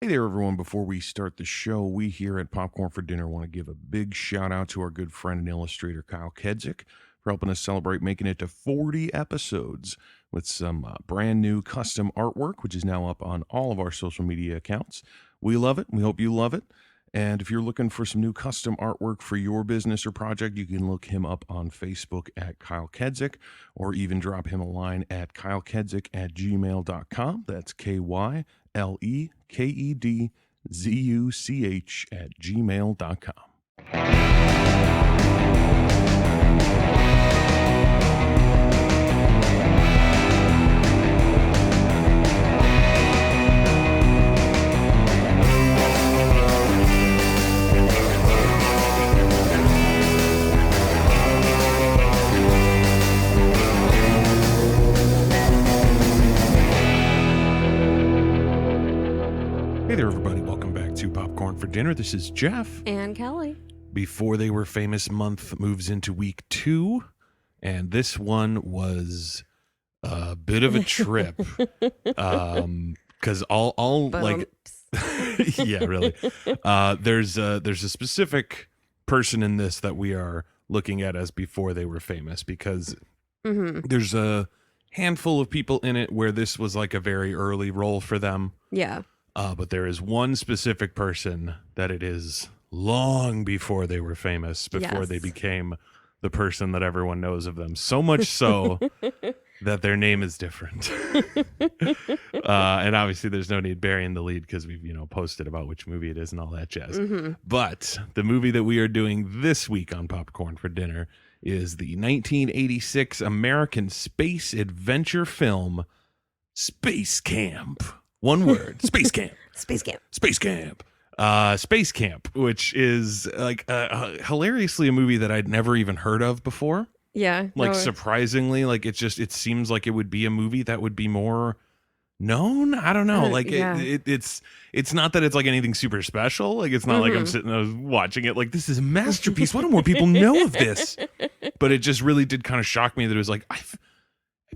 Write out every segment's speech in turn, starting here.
Hey there, everyone. Before we start the show, we here at Popcorn for Dinner want to give a big shout out to our good friend and illustrator, Kyle Kedzik, for helping us celebrate making it to 40 episodes with some brand new custom artwork, which is now up on all of our social media accounts. We love it. We hope you love it. And if you're looking for some new custom artwork for your business or project, you can look him up on Facebook at Kyle Kedzik, or even drop him a line at kylekedzik@gmail.com. That's KYLEKEDZUCH@gmail.com. Hey there, everybody. Welcome back to Popcorn for Dinner. This is Jeff. And Kelly. Before They Were Famous month moves into week 2, and this one was a bit of a trip. Because all like, yeah, really. There's a specific person in this that we are looking at as before they were famous, because there's a handful of people in it where this was like a very early role for them. Yeah. But there is one specific person that it is long before they were famous, before they became the person that everyone knows of them. So much so that their name is different. And obviously there's no need burying the lead because we've, posted about which movie it is and all that jazz. But the movie that we are doing this week on Popcorn for Dinner is the 1986 American space adventure film SpaceCamp. One word, SpaceCamp. SpaceCamp. SpaceCamp. SpaceCamp, which is like hilariously a movie that I'd never even heard of before. Yeah. Like surprisingly, like it seems like it would be a movie that would be more known. I don't know. Like it's not that it's like anything super special. Like it's not like I'm sitting there watching it like this is a masterpiece. Why don't more people know of this? But it just really did kind of shock me that it was like I've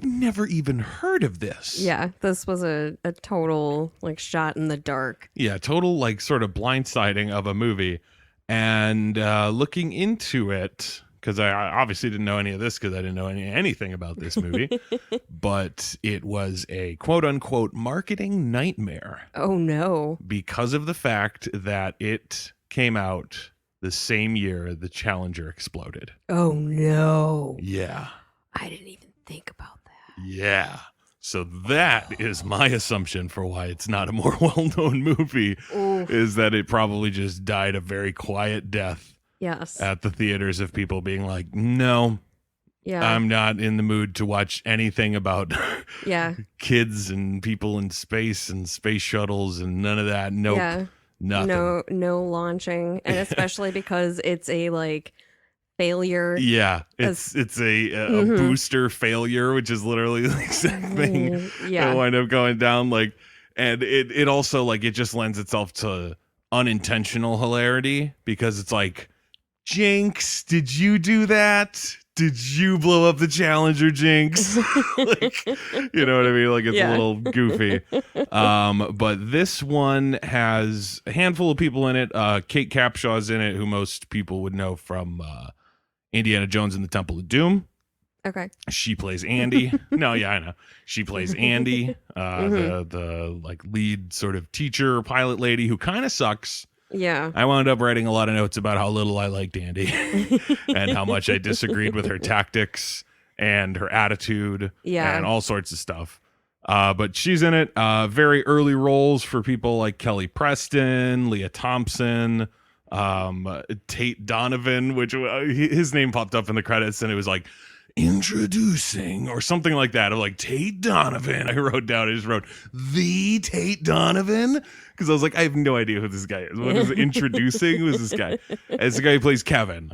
never even heard of this. Yeah, this was a total like shot in the dark. Yeah, total like sort of blindsiding of a movie. And looking into it, because I obviously didn't know any of this because I didn't know anything about this movie, but it was a quote unquote marketing nightmare. Oh no. Because of the fact that it came out the same year the Challenger exploded. Oh no. Yeah. I didn't even think about that. Yeah. So that is my assumption for why it's not a more well-known movie. Oof. Is that it probably just died a very quiet death. Yes. At the theaters of people being like, no, I'm not in the mood to watch anything about kids and people in space and space shuttles and none of that. Nope. Yeah. Nothing. No launching. And especially because it's a like failure. Yeah, it's a booster failure, which is literally the exact thing that wind up going down. Like, and it also like it just lends itself to unintentional hilarity because it's like, Jinx, did you do that? Did you blow up the Challenger, Jinx? Like, you know what I mean? Like it's a little goofy. But this one has a handful of people in it. Kate Capshaw's in it, who most people would know from Indiana Jones and the Temple of Doom. Okay. She plays Andy. No, yeah, I know. She plays Andy, the like lead sort of teacher pilot lady who kind of sucks. Yeah. I wound up writing a lot of notes about how little I liked Andy and how much I disagreed with her tactics and her attitude and all sorts of stuff. But she's in it. Very early roles for people like Kelly Preston, Leah Thompson, Tate Donovan, which his name popped up in the credits and it was like introducing or something like that. I'm like, Tate Donovan. I just wrote the Tate Donovan because I was like, I have no idea who this guy is. What is introducing? Who is this guy? It's the guy who plays Kevin,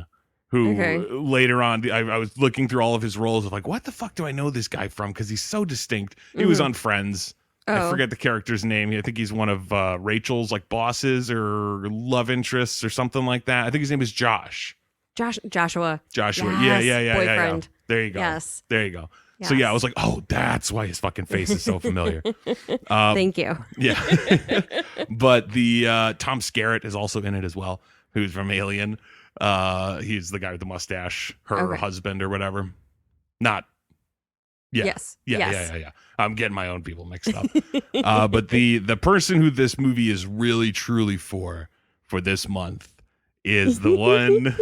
who later on I was looking through all of his roles of like, what the fuck do I know this guy from? Because he's so distinct. He was on Friends. I forget the character's name. I think he's one of Rachel's like bosses or love interests or something like that. I think his name is Joshua. Joshua. Yes, yeah. Boyfriend. There you go. Yes. There you go. So yeah, I was like, oh, that's why his fucking face is so familiar. Thank you. Yeah. But the Tom Skerritt is also in it as well, who's from Alien. He's the guy with the mustache, her husband or whatever. Not. Yeah. Yes. Yeah. I'm getting my own people mixed up. But the person who this movie is really truly for this month is the one.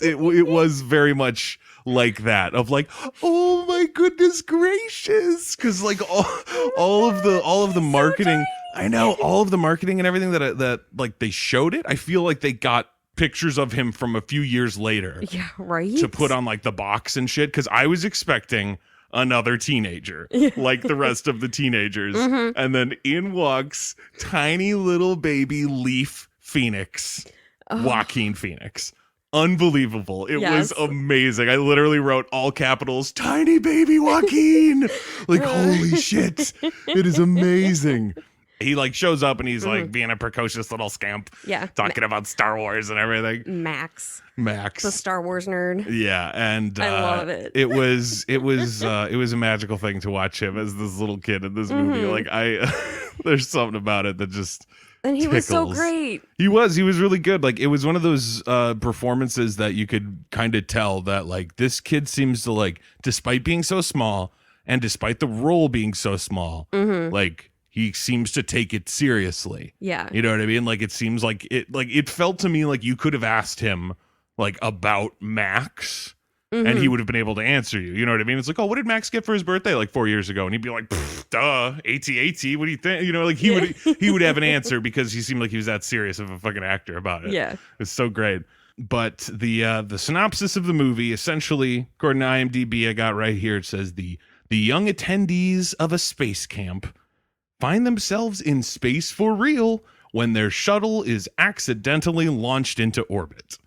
It was very much like that, of like, oh my goodness gracious, because like all of the marketing, I know, all of the marketing and everything that like they showed it, I feel like they got pictures of him from a few years later, yeah, right, to put on like the box and shit, because I was expecting another teenager like the rest of the teenagers, and then in walks tiny little baby Leaf Phoenix, Joaquin Phoenix. Unbelievable. It was amazing. I literally wrote all capitals, tiny baby Joaquin. Like, holy shit. It is amazing. He like shows up and he's like being a precocious little scamp. Yeah. Talking about Star Wars and everything. Max. The Star Wars nerd. Yeah. And I love it. It was a magical thing to watch him as this little kid in this movie. Like there's something about it that just and he tickles. Was so great. He was really good. Like, it was one of those performances that you could kind of tell that like this kid seems to, like, despite being so small and despite the role being so small, like he seems to take it seriously. Yeah. You know what I mean? Like, it seems like it felt to me like you could have asked him like about Max and he would have been able to answer you. You know what I mean? It's like, oh, what did Max get for his birthday like 4 years ago? And he'd be like, duh, AT-AT, what do you think? You know, like he would have an answer because he seemed like he was that serious of a fucking actor about it. Yeah. It's so great. But the synopsis of the movie, essentially, according to IMDb, I got right here, it says the young attendees of a space camp find themselves in space for real when their shuttle is accidentally launched into orbit.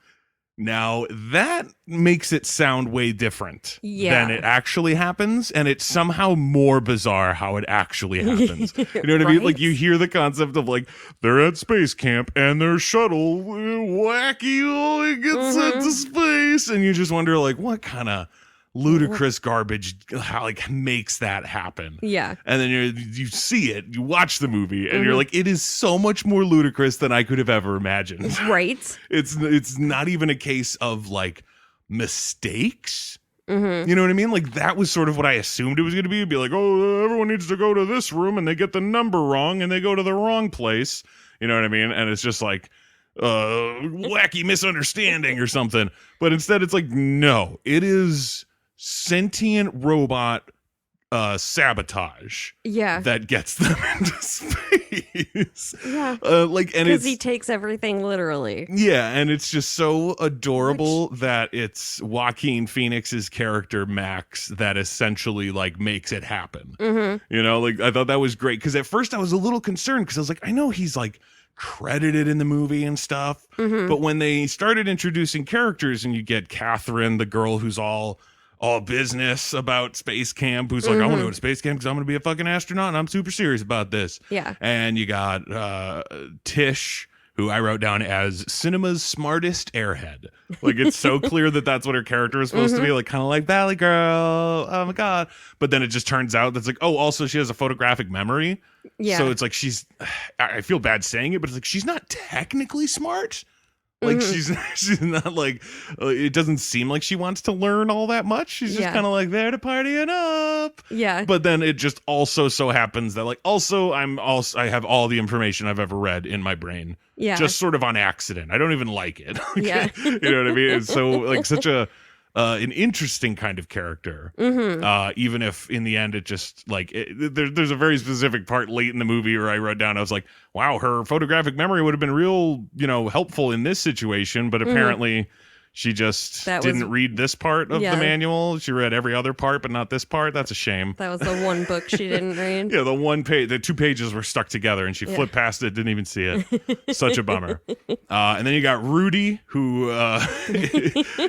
Now, that makes it sound way different than it actually happens, and it's somehow more bizarre how it actually happens. You know what I mean? Like, you hear the concept of, like, they're at space camp, and their shuttle, wacky, gets sent to space, and you just wonder, like, what kind of ludicrous garbage makes that happen? Yeah. And then you see it, you watch the movie, and you're like, it is so much more ludicrous than I could have ever imagined. Right. It's not even a case of like mistakes. You know what I mean? Like, that was sort of what I assumed it was going to be. It'd be like, oh, everyone needs to go to this room, and they get the number wrong, and they go to the wrong place. You know what I mean? And it's just like wacky misunderstanding or something. But instead, it's like, no, it is sentient robot sabotage that gets them into space. Because he takes everything literally. Yeah, and it's just so adorable that it's Joaquin Phoenix's character Max that essentially like makes it happen. You know, like, I thought that was great, because at first I was a little concerned, because I was like, I know he's like credited in the movie and stuff, but when they started introducing characters and you get Catherine, the girl who's all business about SpaceCamp, who's like, I want to go to SpaceCamp because I'm going to be a fucking astronaut and I'm super serious about this. Yeah. And you got Tish, who I wrote down as cinema's smartest airhead. Like, it's so clear that that's what her character is supposed to be, like, kind of like Valley Girl. Oh my God. But then it just turns out that's like, oh, also she has a photographic memory. Yeah. So it's like I feel bad saying it, but it's like, she's not technically smart. Like, she's not like, it doesn't seem like she wants to learn all that much. She's just kind of like there to party it up. Yeah. But then it just also so happens that, like, I have all the information I've ever read in my brain. Yeah. Just sort of on accident. I don't even like it. Yeah. You know what I mean? It's so, like, such an interesting kind of character, even if in the end it just like there's a very specific part late in the movie where I wrote down, I was like, wow, her photographic memory would have been real, helpful in this situation, but apparently she just didn't read this part of the manual. She read every other part, but not this part. That's a shame. That was the one book she didn't read. Yeah, the 2 pages were stuck together and she flipped past it, didn't even see it. Such a bummer. And then you got Rudy, who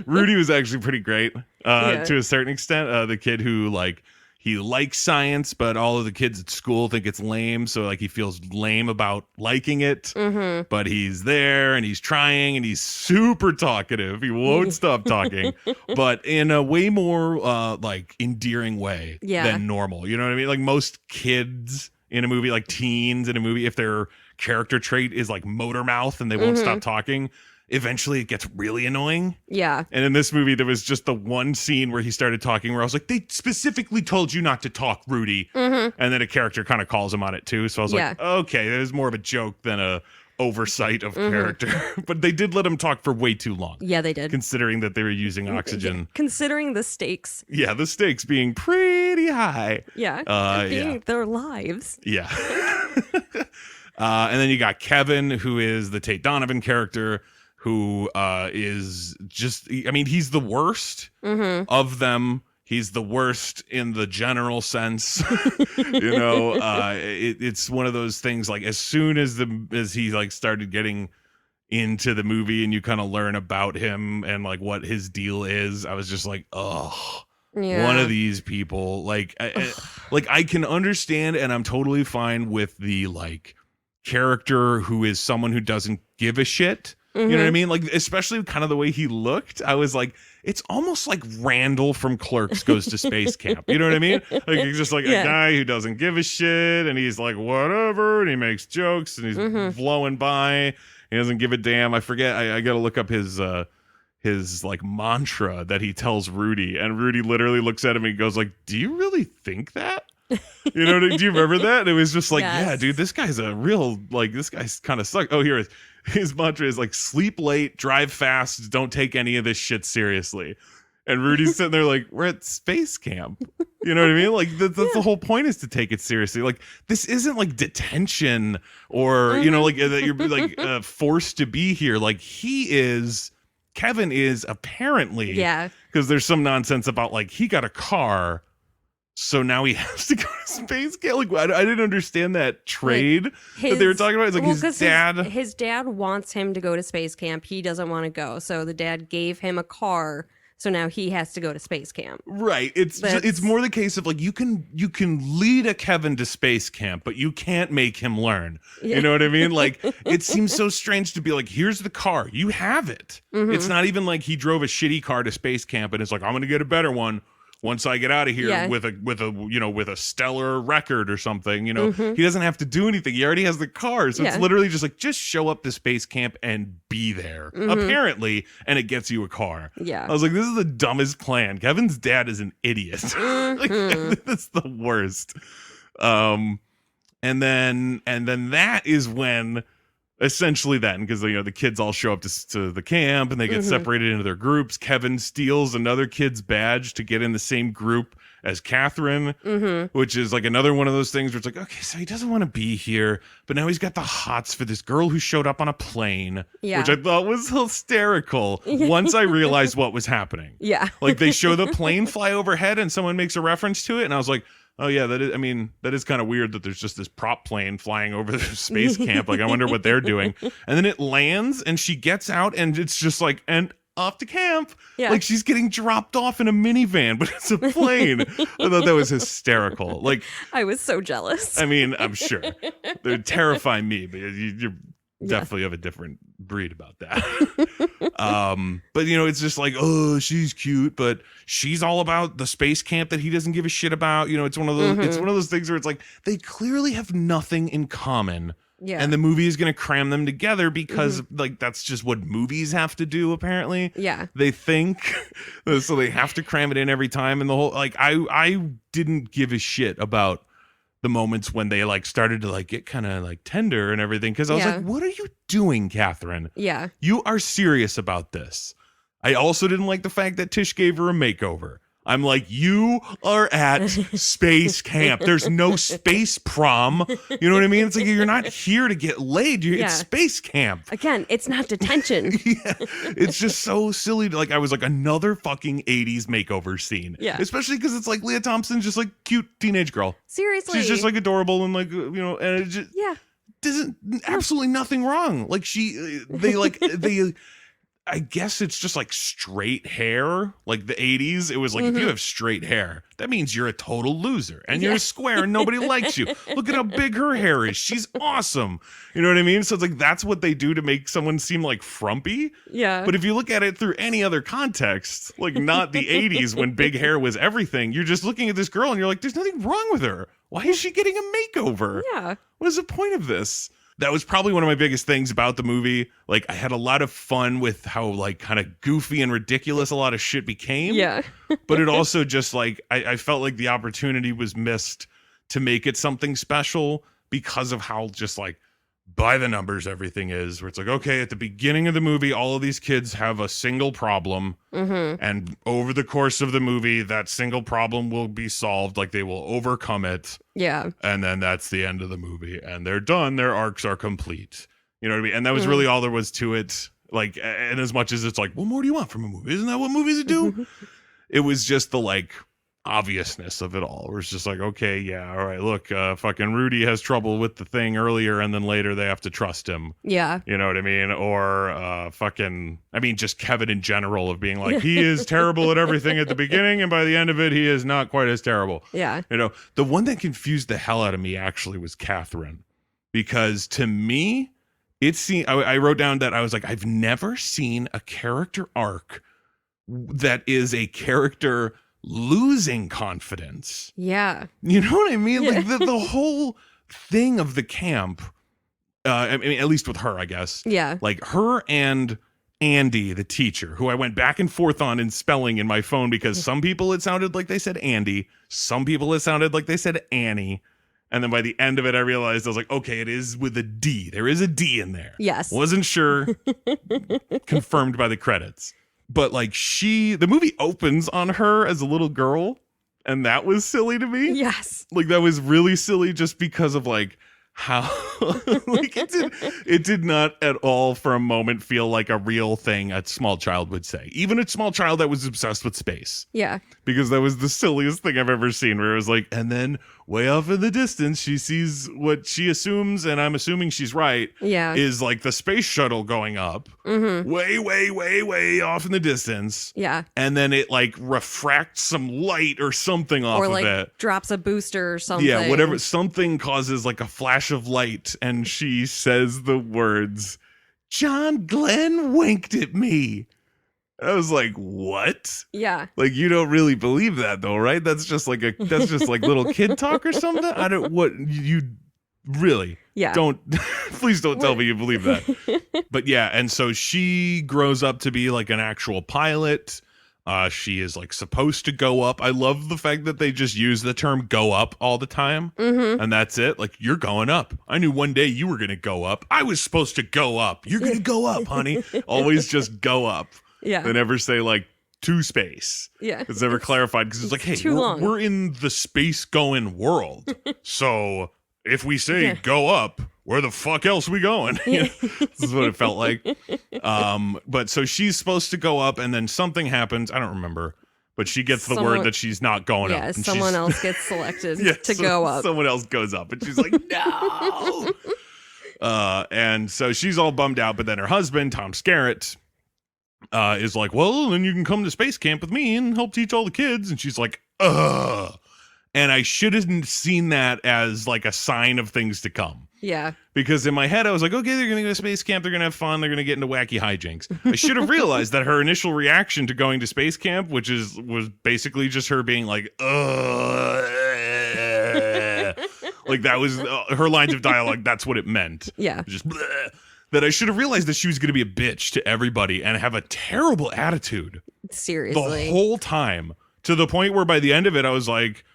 Rudy was actually pretty great to a certain extent. The kid who, like, he likes science, but all of the kids at school think it's lame. So like he feels lame about liking it, but he's there and he's trying and he's super talkative. He won't stop talking, but in a way more like endearing way than normal. You know what I mean? Like most kids in a movie, like teens in a movie, if their character trait is like motor mouth and they won't stop talking, eventually it gets really annoying. Yeah. And in this movie, there was just the one scene where he started talking where I was like, they specifically told you not to talk, Rudy. And then a character kind of calls him on it too. So I was like, okay, that was more of a joke than a oversight of character. But they did let him talk for way too long. Yeah, they did. Considering that they were using oxygen. Considering the stakes. Yeah, the stakes being pretty high. Yeah. Being their lives. Yeah. And then you got Kevin, who is the Tate Donovan character, who is just, I mean, he's the worst of them. He's the worst in the general sense. You know, it's one of those things, like as soon as he like started getting into the movie and you kind of learn about him and like what his deal is, I was just like, oh, one of these people. Like, I can understand, and I'm totally fine with the like character who is someone who doesn't give a shit. You know what I mean? Like, especially kind of the way he looked. I was like, it's almost like Randall from Clerks goes to SpaceCamp. You know what I mean? Like, he's just like a guy who doesn't give a shit, and he's like, whatever, and he makes jokes, and he's blowing by. He doesn't give a damn. I forget. I got to look up his like mantra that he tells Rudy, and Rudy literally looks at him and he goes like, do you really think that? You know, do you remember that? And it was just like, yeah, dude, this guy's a real, like, this guy's kind of suck. Oh, here it is. His mantra is like, sleep late, drive fast, don't take any of this shit seriously. And Rudy's sitting there like, we're at SpaceCamp. You know what I mean? Like, that's the whole point, is to take it seriously. Like, this isn't like detention or, you know, like that you're like forced to be here. Like, Kevin is apparently, because there's some nonsense about like, he got a car, so now he has to go to space camp. Like, I didn't understand that trade that they were talking about. It's like, his dad wants him to go to space camp. He doesn't want to go. So the dad gave him a car. So now he has to go to space camp. Right. It's more the case of like, you can lead a Kevin to space camp, but you can't make him learn. You know what I mean? Like, it seems so strange to be like, here's the car. You have it. It's not even like he drove a shitty car to space camp and it's like, I'm going to get a better one once I get out of here with a stellar record or something. You know, he doesn't have to do anything. He already has the car. So it's literally just like, just show up to space camp and be there, apparently, and it gets you a car. I was like, this is the dumbest plan. Kevin's dad is an idiot. Like, that's the worst. And then that is when, essentially then, because you know the kids all show up to the camp and they get separated into their groups. Kevin steals another kid's badge to get in the same group as Catherine, which is like another one of those things where it's like, okay, so he doesn't want to be here, but now he's got the hots for this girl who showed up on a plane, which I thought was hysterical once I realized what was happening. Like, they show the plane fly overhead and someone makes a reference to it, and I was like, oh yeah, that is kind of weird that there's just this prop plane flying over the space camp. Like, I wonder what they're doing. And then it lands and she gets out and it's just like, and off to camp. Like, she's getting dropped off in a minivan, but it's a plane. I thought that was hysterical. Like, I was so jealous. I mean, I'm sure they're terrifying me, but you're definitely of a different breed about that. But you know, it's just like, oh, she's cute, but she's all about the space camp that he doesn't give a shit about. You know, it's one of those it's one of those things where it's like, they clearly have nothing in common. And the movie is going to cram them together because like, that's just what movies have to do, apparently. They think so, they have to cram it in every time. And the whole, like, I didn't give a shit about the moments when they like started to like get kind of like tender and everything, because I was like, what are you doing, Catherine? You are serious about this. I also didn't like the fact that Tish gave her a makeover. I'm like, you are at space camp. There's no space prom. You know what I mean? It's like, you're not here to get laid. It's space camp. Again, it's not detention. It's just so silly. Like, I was like, another fucking 80s makeover scene. Especially because it's like Leah Thompson's just like cute teenage girl. Seriously. She's just like adorable and like, you know, and it just doesn't absolutely nothing wrong. Like, I guess it's just like straight hair, like the 80s. It was like, if you have straight hair, that means you're a total loser and you're a square and nobody likes you. Look at how big her hair is. She's awesome. You know what I mean? So it's like, that's what they do to make someone seem like frumpy. Yeah. But if you look at it through any other context, like not the 80s when big hair was everything, you're just looking at this girl and you're like, there's nothing wrong with her. Why is she getting a makeover? Yeah. What is the point of this? That was probably one of my biggest things about the movie. Like, I had a lot of fun with how, like, kind of goofy and ridiculous a lot of shit became. Yeah. But it also just, like, I felt like the opportunity was missed to make it something special because of how just, like, by the numbers everything is. Where it's like, okay, at the beginning of the movie, all of these kids have a single problem. And over the course of the movie, that single problem will be solved. Like, they will overcome it. Yeah. And then that's the end of the movie. And they're done. Their arcs are complete. You know what I mean? And that was really all there was to it. Like, and as much as it's like, what more do you want from a movie? Isn't that what movies do? It was just the, like, obviousness of it all. Where it's just like, okay, yeah, all right, look, fucking Rudy has trouble with the thing earlier, and then later they have to trust him. Yeah. You know what I mean? Or just Kevin in general, of being like, he is terrible at everything at the beginning, and by the end of it, he is not quite as terrible. Yeah. You know, the one that confused the hell out of me actually was Catherine. Because to me, I wrote down that I was like, I've never seen a character arc that is a character losing confidence. Yeah. You know what I mean? Yeah. Like the whole thing of the camp, I mean, at least with her, I guess. Yeah. Like her and Andy, the teacher, who I went back and forth on in spelling in my phone, because some people it sounded like they said Andy. Some people it sounded like they said Annie. And then by the end of it, I realized I was like, okay, it is with a D. There is a D in there. Yes. Wasn't sure. Confirmed by the credits. But like the movie opens on her as a little girl, and that was silly to me. Yes. Like that was really silly just because of like how like it did not at all for a moment feel like a real thing a small child would say. Even a small child that was obsessed with space. Yeah. Because that was the silliest thing I've ever seen, where it was like, and then way off in the distance, she sees what she assumes, and I'm assuming she's right, is like the space shuttle going up way, way, way, way off in the distance. Yeah. And then it like refracts some light or something off of it. Or like drops a booster or something. Yeah, whatever. Something causes like a flash of light, and she says the words, "John Glenn winked at me." I was like, what? Yeah. Like, you don't really believe that though, right? That's just like little kid talk or something. I don't, what you really don't, please don't tell me you believe that. But yeah. And so she grows up to be like an actual pilot. She is like supposed to go up. I love the fact that they just use the term go up all the time. And that's it. Like, you're going up. I knew one day you were going to go up. I was supposed to go up. You're going to go up, honey. Always just go up. Yeah. They never say like to space. Yeah. It's never clarified, because it's like, hey, we're in the space going world. So if we say go up, where the fuck else are we going? This is what it felt like. But so she's supposed to go up, and then something happens. I don't remember. But she gets the word that she's not going up. Yeah, someone else gets selected to go up. Someone else goes up, and she's like, no. And so she's all bummed out. But then her husband, Tom Skerritt, is like, well, then you can come to space camp with me and help teach all the kids. And she's like, ugh. And I shouldn't seen that as like a sign of things to come. Yeah. Because in my head, I was like, okay, they're going to go to space camp. They're going to have fun. They're going to get into wacky hijinks. I should have realized that her initial reaction to going to space camp, was basically just her being like, ugh. Like that was her lines of dialogue. That's what it meant. Yeah. Just bleh. That I should have realized that she was going to be a bitch to everybody and have a terrible attitude. Seriously. The whole time. To the point where by the end of it, I was like,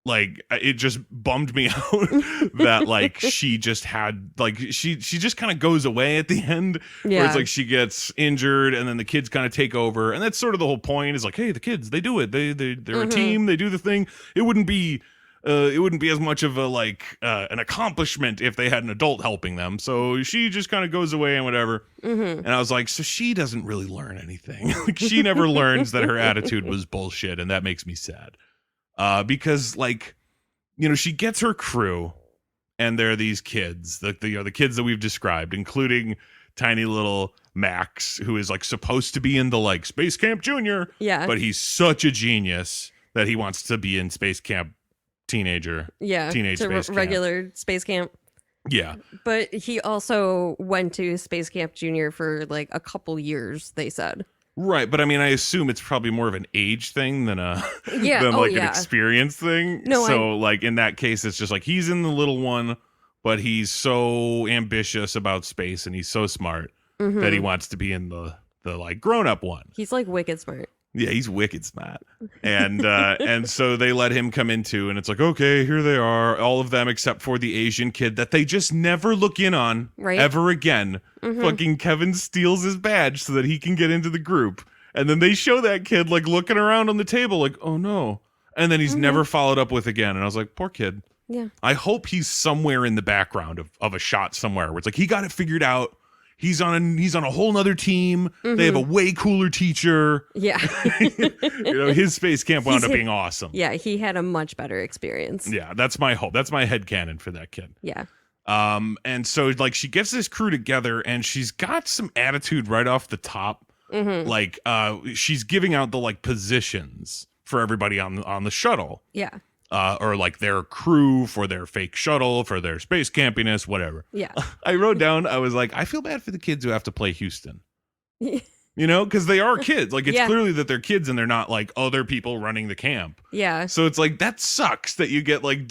it just bummed me out that like she just had like she just kind of goes away at the end. Where it's like she gets injured and then the kids kind of take over, and that's sort of the whole point, is like, hey, the kids, they do it, they're a team, they do the thing. It wouldn't be as much of a like an accomplishment if they had an adult helping them. So she just kind of goes away and whatever. And I was like, so she doesn't really learn anything. Like, she never learns that her attitude was bullshit, and that makes me sad. Because like, you know, she gets her crew, and there are these kids, the kids that we've described, including tiny little Max, who is like supposed to be in the like Space Camp Junior. Yeah. But he's such a genius that he wants to be in Space Camp Teenage Space Camp. Regular Space Camp. Yeah. But he also went to Space Camp Junior for like a couple years, they said. Right, but I mean, I assume it's probably more of an age thing than an experience thing. No, so like in that case, it's just like he's in the little one, but he's so ambitious about space and he's so smart that he wants to be in the like grown up one. He's like wicked smart. Yeah, he's wicked smart. And so they let him come into, and it's like, okay, here they are, all of them except for the Asian kid that they just never look in on ever again. Fucking Kevin steals his badge so that he can get into the group. And then they show that kid like looking around on the table like, oh no. And then he's never followed up with again. And I was like, poor kid. Yeah. I hope he's somewhere in the background of a shot somewhere where it's like he got it figured out. He's on a whole nother team. They have a way cooler teacher. Yeah. His space camp wound up being awesome. Yeah, he had a much better experience. Yeah, that's my hope. That's my headcanon for that kid. Yeah. And so like she gets this crew together and she's got some attitude right off the top. Like she's giving out the like positions for everybody on the shuttle. Yeah. Or like their crew for their fake shuttle, for their space campiness, whatever. Yeah. I wrote down, I was like, I feel bad for the kids who have to play Houston. Because they are kids. Like, it's clearly that they're kids and they're not like other people running the camp. Yeah. So it's like, that sucks that you get like,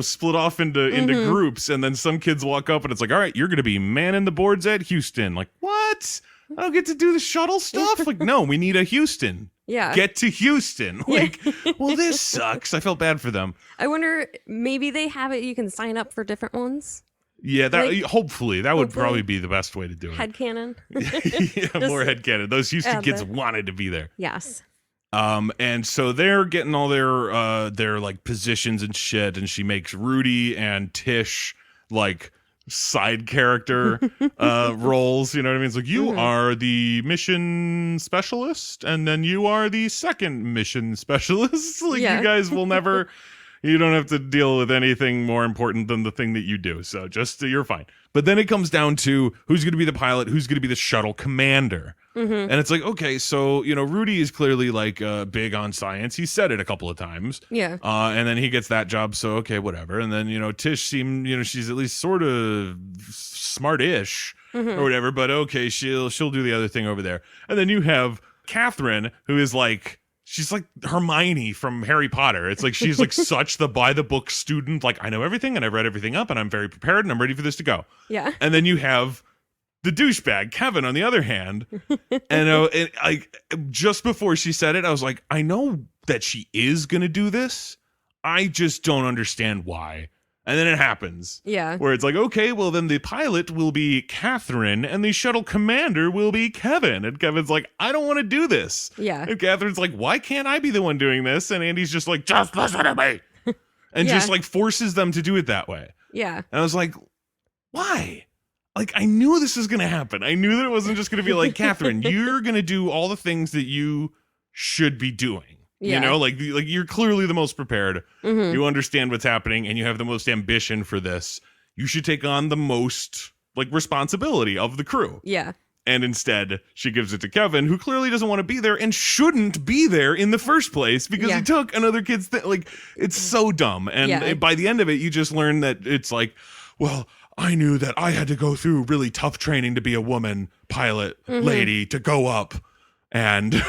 split off into groups. And then some kids walk up and it's like, all right, you're going to be manning the boards at Houston. Like, what? I don't get to do the shuttle stuff? Like, no, we need a Houston. Yeah. Get to Houston. Like, well, this sucks. I felt bad for them. I wonder, maybe they have it, you can sign up for different ones? Yeah, hopefully. That would probably be the best way to do it. Headcanon. Yeah, more headcanon. Those Houston kids wanted to be there. Yes. And so they're getting all their like positions and shit, and she makes Rudy and Tish like side character roles, you know what I mean? It's like you are the mission specialist and then you are the second mission specialist. Like you guys will never, you don't have to deal with anything more important than the thing that you do. So just you're fine. But then it comes down to who's going to be the pilot, who's going to be the shuttle commander. And it's like, okay, so, Rudy is clearly like big on science. He said it a couple of times. Yeah. And then he gets that job. So, okay, whatever. And then, Tish seemed, she's at least sort of smart-ish or whatever. But okay, she'll do the other thing over there. And then you have Catherine, who is like, she's like Hermione from Harry Potter. It's like she's like such the by the book student. Like, I know everything and I've read everything up and I'm very prepared and I'm ready for this to go. Yeah. And then you have the douchebag Kevin on the other hand. And just before she said it, I was like, I know that she is gonna do this. I just don't understand why. And then it happens. Yeah. Where it's like, okay, well, then the pilot will be Catherine and the shuttle commander will be Kevin. And Kevin's like, I don't want to do this. Yeah. And Catherine's like, why can't I be the one doing this? And Andy's just like, just listen to me. And just like forces them to do it that way. Yeah. And I was like, why? Like, I knew this was going to happen. I knew that it wasn't just going to be like, Catherine, you're going to do all the things that you should be doing. Yeah. Like you're clearly the most prepared. You understand what's happening and you have the most ambition for this. You should take on the most like responsibility of the crew. Yeah. And instead, she gives it to Kevin, who clearly doesn't want to be there and shouldn't be there in the first place because he took another kid's thing. Like, it's so dumb. And by the end of it, you just learn that it's like, well, I knew that I had to go through really tough training to be a woman pilot lady to go up. And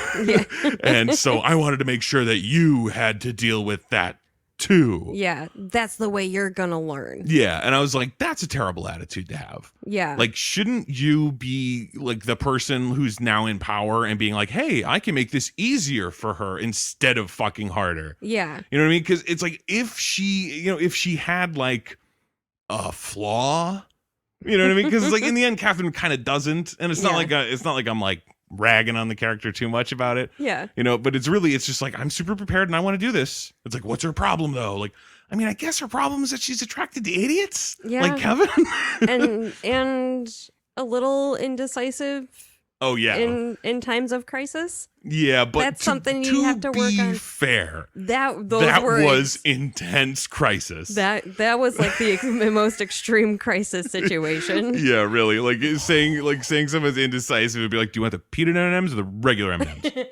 and so I wanted to make sure that you had to deal with that too. Yeah, that's the way you're gonna learn. Yeah, and I was like, that's a terrible attitude to have. Yeah. Like, shouldn't you be like the person who's now in power and being like, hey, I can make this easier for her instead of fucking harder? Yeah. You know what I mean? Because it's like if she had like a flaw, you know what I mean? Because like in the end, Catherine kind of doesn't, and it's not like I'm like ragging on the character too much about it. Yeah. But it's just like, I'm super prepared and I want to do this. It's like, what's her problem though? Like, I mean, I guess her problem is that she's attracted to idiots. Yeah. Like Kevin. and a little indecisive. Oh yeah. In times of crisis. Yeah, but that's something you have to work on. Fair, that was intense crisis. That was like the most extreme crisis situation. Yeah, really. Like saying someone's indecisive would be like, "Do you want the peanut M&Ms or the regular M&Ms?"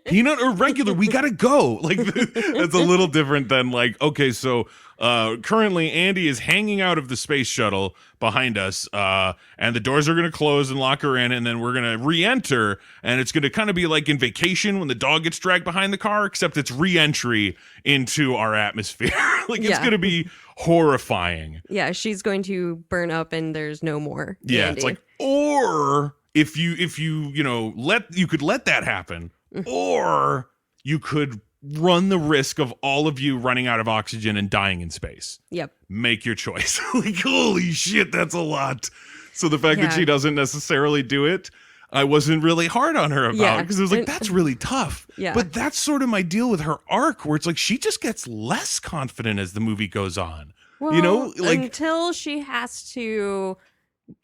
Peanut or regular? We gotta go. Like that's a little different than like, okay, so currently Andy is hanging out of the space shuttle behind us, and the doors are gonna close and lock her in, and then we're gonna re-enter, and it's gonna kind of be like in Vacation when the dog gets dragged behind the car, except it's re-entry into our atmosphere. Like it's gonna be horrifying. Yeah, she's going to burn up and there's no more. Yeah, Andy. it's like, or if you you could let that happen, or you could run the risk of all of you running out of oxygen and dying in space. Yep. Make your choice. Like, holy shit, that's a lot. So the fact that she doesn't necessarily do it, I wasn't really hard on her about, because it was like, that's really tough. Yeah. But that's sort of my deal with her arc, where it's like she just gets less confident as the movie goes on. Well, you know, like until she has to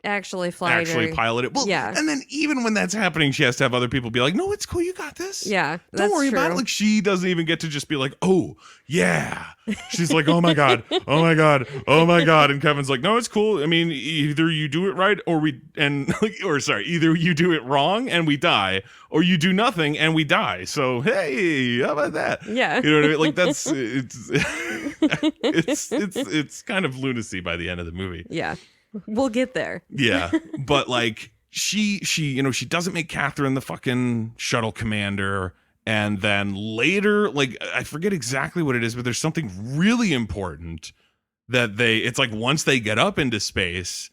actually pilot it. Well, yeah. And then even when that's happening, she has to have other people be like, no, it's cool, you got this. Yeah, don't worry about it. Like, she doesn't even get to just be like, oh yeah. She's like, oh my god, oh my god, oh my god. And Kevin's like, no, it's cool. I mean, either you do it right either you do it wrong and we die, or you do nothing and we die. So hey, how about that? Yeah. You know what I mean? Like, that's it's kind of lunacy by the end of the movie. Yeah. We'll get there. Yeah. But like she doesn't make Catherine the fucking shuttle commander. And then later, like, I forget exactly what it is, but there's something really important that it's like once they get up into space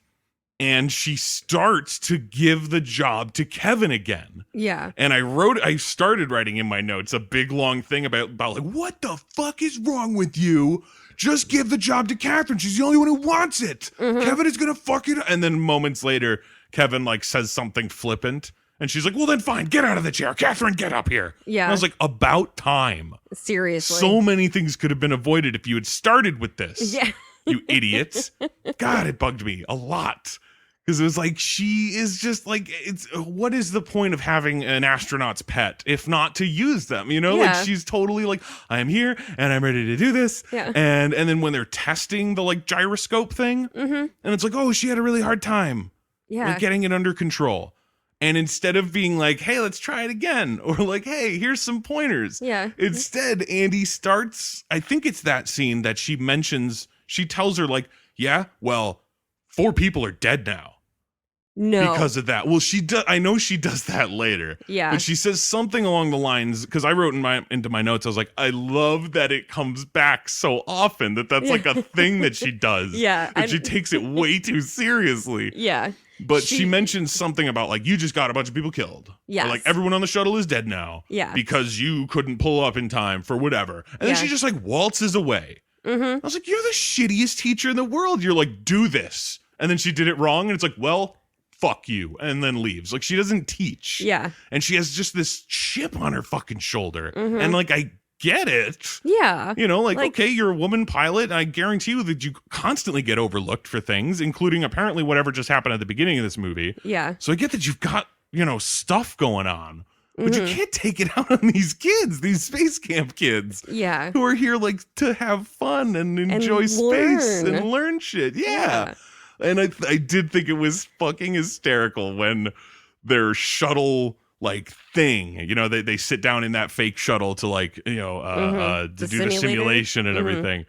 and she starts to give the job to Kevin again. Yeah. And I started writing in my notes a big long thing about like, what the fuck is wrong with you? Just give the job to Catherine. She's the only one who wants it. Mm-hmm. Kevin is going to fuck it. And then moments later, Kevin like says something flippant. And she's like, well, then fine. Get out of the chair. Catherine, get up here. Yeah. And I was like, about time. Seriously. So many things could have been avoided if you had started with this. Yeah. You idiots. God, it bugged me a lot. Because it was like, she is just like, what is the point of having an astronaut's pet if not to use them? You know, like she's totally like, I am here and I'm ready to do this. Yeah. And then when they're testing the like gyroscope thing, and it's like, oh, she had a really hard time like, getting it under control. And instead of being like, hey, let's try it again, or like, hey, here's some pointers. Yeah. Instead, Andy starts, I think it's that scene that she mentions, she tells her like, yeah, well, 4 people are dead now. No. Because of that. Well, I know she does that later. Yeah. But she says something along the lines, because I wrote into my notes, I was like, I love that it comes back so often, that's like a thing that she does. Yeah. And she takes it way too seriously. Yeah. But she mentions something about like, you just got a bunch of people killed. Yeah. Like, everyone on the shuttle is dead now. Yeah. Because you couldn't pull up in time for whatever. And then she just like waltzes away. Mm-hmm. I was like, you're the shittiest teacher in the world. You're like, do this. And then she did it wrong. And it's like, well, fuck you, and then leaves. Like, she doesn't teach. Yeah. And she has just this chip on her fucking shoulder. Mm-hmm. And like, I get it. Yeah. You know, like, okay, you're a woman pilot. And I guarantee you that you constantly get overlooked for things, including apparently whatever just happened at the beginning of this movie. Yeah. So I get that you've got, stuff going on. But you can't take it out on these kids, these SpaceCamp kids. Yeah. Who are here like to have fun and enjoy space and learn shit. Yeah. And I did think it was fucking hysterical when their shuttle like thing, they sit down in that fake shuttle to like, to do the simulation and everything.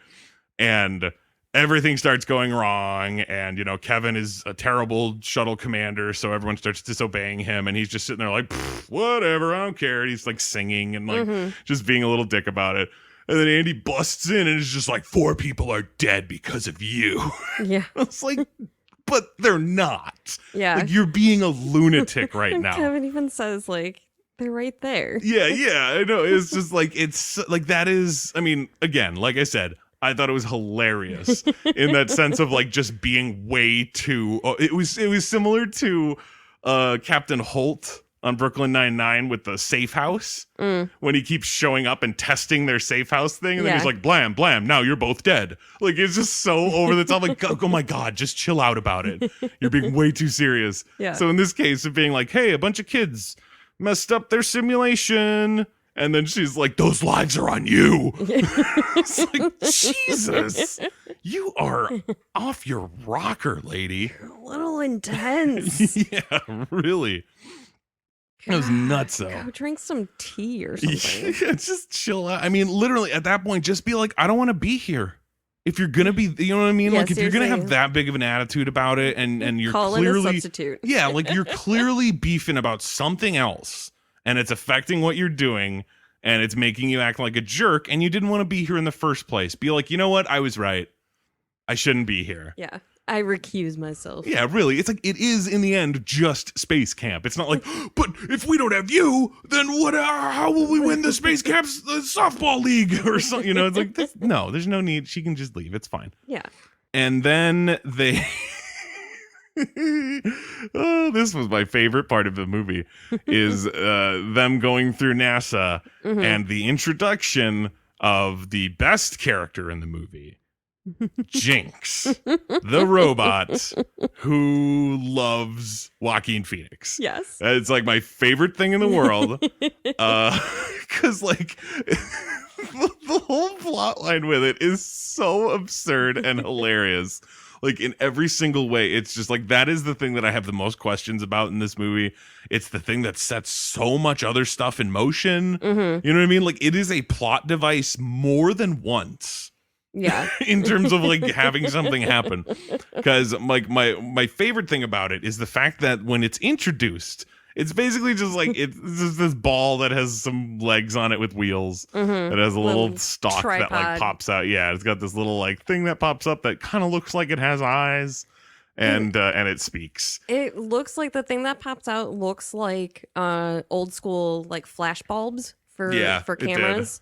And everything starts going wrong. And, Kevin is a terrible shuttle commander. So everyone starts disobeying him. And he's just sitting there like, whatever, I don't care. And he's like singing and like just being a little dick about it. And then Andy busts in and is just like, 4 people are dead because of you. Yeah. I was like, but they're not. Yeah. Like, you're being a lunatic right now. Kevin even says, like, they're right there. Yeah, I know. It's just like, it's like, that is, I mean, again, like I said, I thought it was hilarious in that sense of like just being way too, it was similar to Captain Holt on Brooklyn Nine-Nine with the safe house when he keeps showing up and testing their safe house thing. And then he's like, blam, blam, now you're both dead. Like, it's just so over the top. Like, oh my God, just chill out about it. You're being way too serious. Yeah. So in this case of being like, hey, a bunch of kids messed up their simulation. And then she's like, those lives are on you. It's like, Jesus, you are off your rocker, lady. You're a little intense. Yeah, really. It was nuts, though. Go drink some tea or something. Yeah, just chill out. I mean, literally, at that point, just be like, I don't want to be here. If you're going to be, you know what I mean? Yeah, like, if seriously. you're going to have that big of an attitude about it and you're Call clearly... in a substitute. Yeah, like, you're clearly beefing about something else, and it's affecting what you're doing, and it's making you act like a jerk, and you didn't want to be here in the first place. Be like, you know what? I was right. I shouldn't be here. Yeah. I recuse myself. Yeah, really. It's like, it is in the end just SpaceCamp. It's not like, but if we don't have you, then what? How will we win the SpaceCamp softball league or something? You know, it's like, no, there's no need. She can just leave. It's fine. Yeah. And then they, oh, this was my favorite part of the movie, is them going through NASA and the introduction of the best character in the movie. Jinx, the robot who loves Joaquin Phoenix. Yes. It's like my favorite thing in the world. Because like the whole plot line with it is so absurd and hilarious. Like in every single way, it's just like, that is the thing that I have the most questions about in this movie. It's the thing that sets so much other stuff in motion. You know what I mean? Like, it is a plot device more than once. Yeah. In terms of like having something happen. Because like my favorite thing about it is the fact that when it's introduced, it's basically just like, it's just this ball that has some legs on it with wheels. It has a little stalk tripod that like pops out. Yeah, it's got this little like thing that pops up that kind of looks like it has eyes. And it speaks. It looks like the thing that pops out looks like old school like flash bulbs for cameras.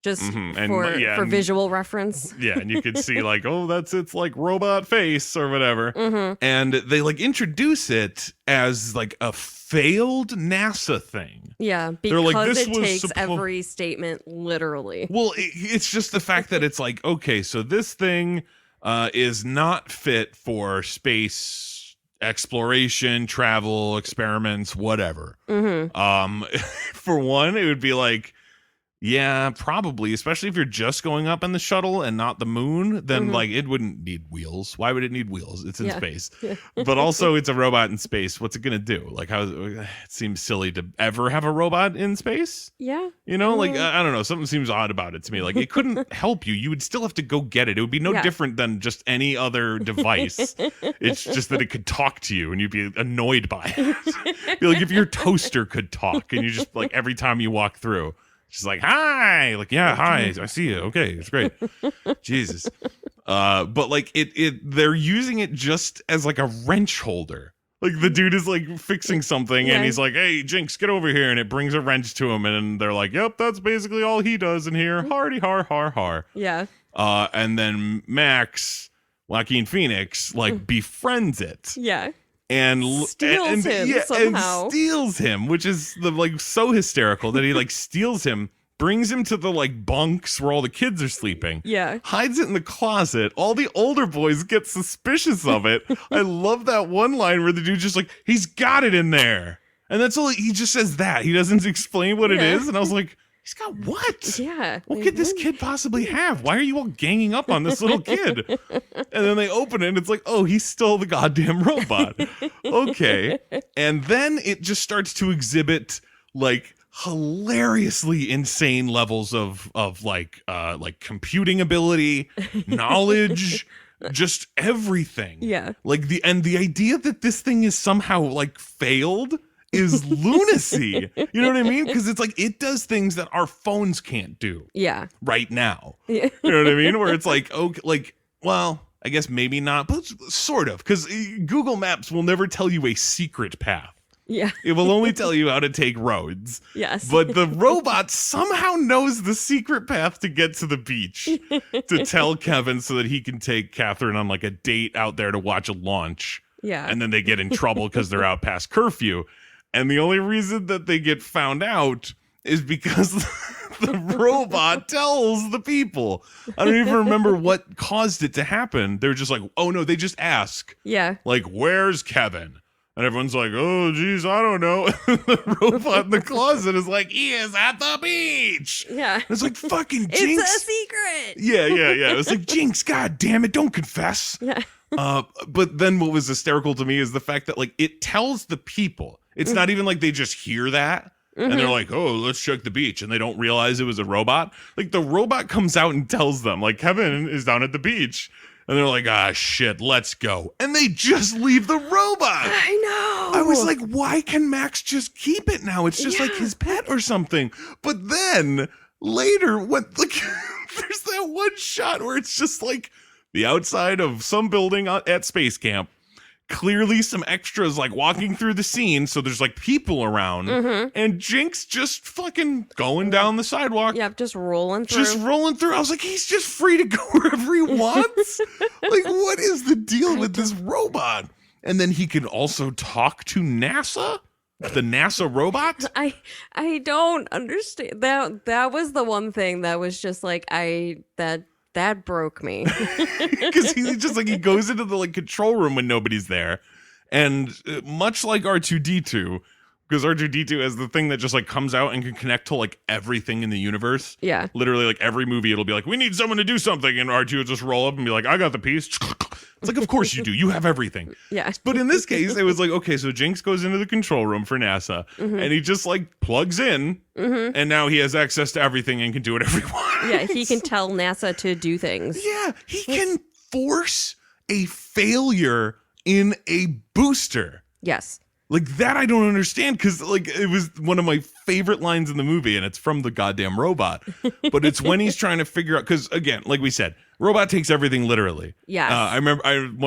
Just for visual reference. Yeah, and you could see like, oh, that's its like robot face or whatever. And they like introduce it as like a failed NASA thing. Yeah, because like, it takes every statement literally. Well, it's just the fact that it's like, okay, so this thing is not fit for space exploration, travel, experiments, whatever. For one, it would be like, yeah, probably, especially if you're just going up in the shuttle and not the moon, then like it wouldn't need wheels. Why would it need wheels? It's in space. But also it's a robot in space. What's it going to do? Like, it seems silly to ever have a robot in space. Yeah. You know, like, I don't know. Something seems odd about it to me. Like, it couldn't help you. You would still have to go get it. It would be no different than just any other device. It's just that it could talk to you and you'd be annoyed by it. Be like if your toaster could talk and you just like every time you walk through. She's like, hi, like, yeah, hi, I see you. Okay, it's great. Jesus. But like they're using it just as like a wrench holder. Like the dude is like fixing something and he's like, hey, Jinx, get over here. And it brings a wrench to him. And they're like, yep, that's basically all he does in here. Hardy, har, har, har. Yeah. And then Max, Joaquin Phoenix, like befriends it. Yeah. And steals him somehow. And steals him, which is the like so hysterical that he like steals him, brings him to the like bunks where all the kids are sleeping. Yeah. Hides it in the closet. All the older boys get suspicious of it. I love that one line where the dude's just like, he's got it in there. And that's all he just says that. He doesn't explain what it is. And I was like, he's got what? Yeah. What could this kid possibly have? Why are you all ganging up on this little kid? And then they open it and it's like, oh, he stole the goddamn robot. Okay. And then it just starts to exhibit like hilariously insane levels of like computing ability, knowledge, just everything. Yeah. Like the idea that this thing is somehow like failed is lunacy. You know what I mean? Because it's like it does things that our phones can't do. Yeah. Right now. Yeah. You know what I mean? Where it's like, okay, like, well, I guess maybe not, but sort of. Because Google Maps will never tell you a secret path. Yeah. It will only tell you how to take roads. Yes. But the robot somehow knows the secret path to get to the beach to tell Kevin so that he can take Catherine on like a date out there to watch a launch. Yeah. And then they get in trouble because they're out past curfew. And the only reason that they get found out is because the robot tells the people. I don't even remember what caused it to happen. They're just like, oh no, they just ask. Yeah. Like, where's Kevin? And everyone's like, oh, geez, I don't know. The robot in the closet is like, he is at the beach. Yeah. And it's like, fucking Jinx. It's a secret. Yeah. It's like, Jinx, God damn it, don't confess. Yeah. But then what was hysterical to me is the fact that, like, it tells the people. It's not even like they just hear that. And they're like, oh, let's check the beach. And they don't realize it was a robot. Like, the robot comes out and tells them, like, Kevin is down at the beach. And they're like, ah, shit, let's go. And they just leave the robot. I know. I was like, why can Max just keep it now? It's just like his pet or something. But then later, there's that one shot where it's just like the outside of some building at SpaceCamp. Clearly some extras like walking through the scene, so there's like people around, and Jinx just fucking going down the sidewalk. Yeah, just rolling through. I was like, he's just free to go wherever he wants. Like, what is the deal with this robot? And then he can also talk to NASA? The NASA robot? I don't understand. That was the one thing that was just like that broke me. Because he's just like, he goes into the like control room when nobody's there. And much like R2-D2, because R2-D2 has the thing that just like comes out and can connect to like everything in the universe. Yeah. Literally like every movie, it'll be like, we need someone to do something. And R2 will just roll up and be like, I got the piece. It's like, of course you do. You have everything. Yeah. But in this case, it was like, okay, so Jinx goes into the control room for NASA and he just like plugs in and now he has access to everything and can do whatever he wants. Yeah, he can tell NASA to do things. Yeah, he can force a failure in a booster. Yes. Like, that I don't understand, because like it was one of my favorite lines in the movie, and it's from the goddamn robot. But it's when he's trying to figure out, because again, like we said, robot takes everything literally. Yeah. I remember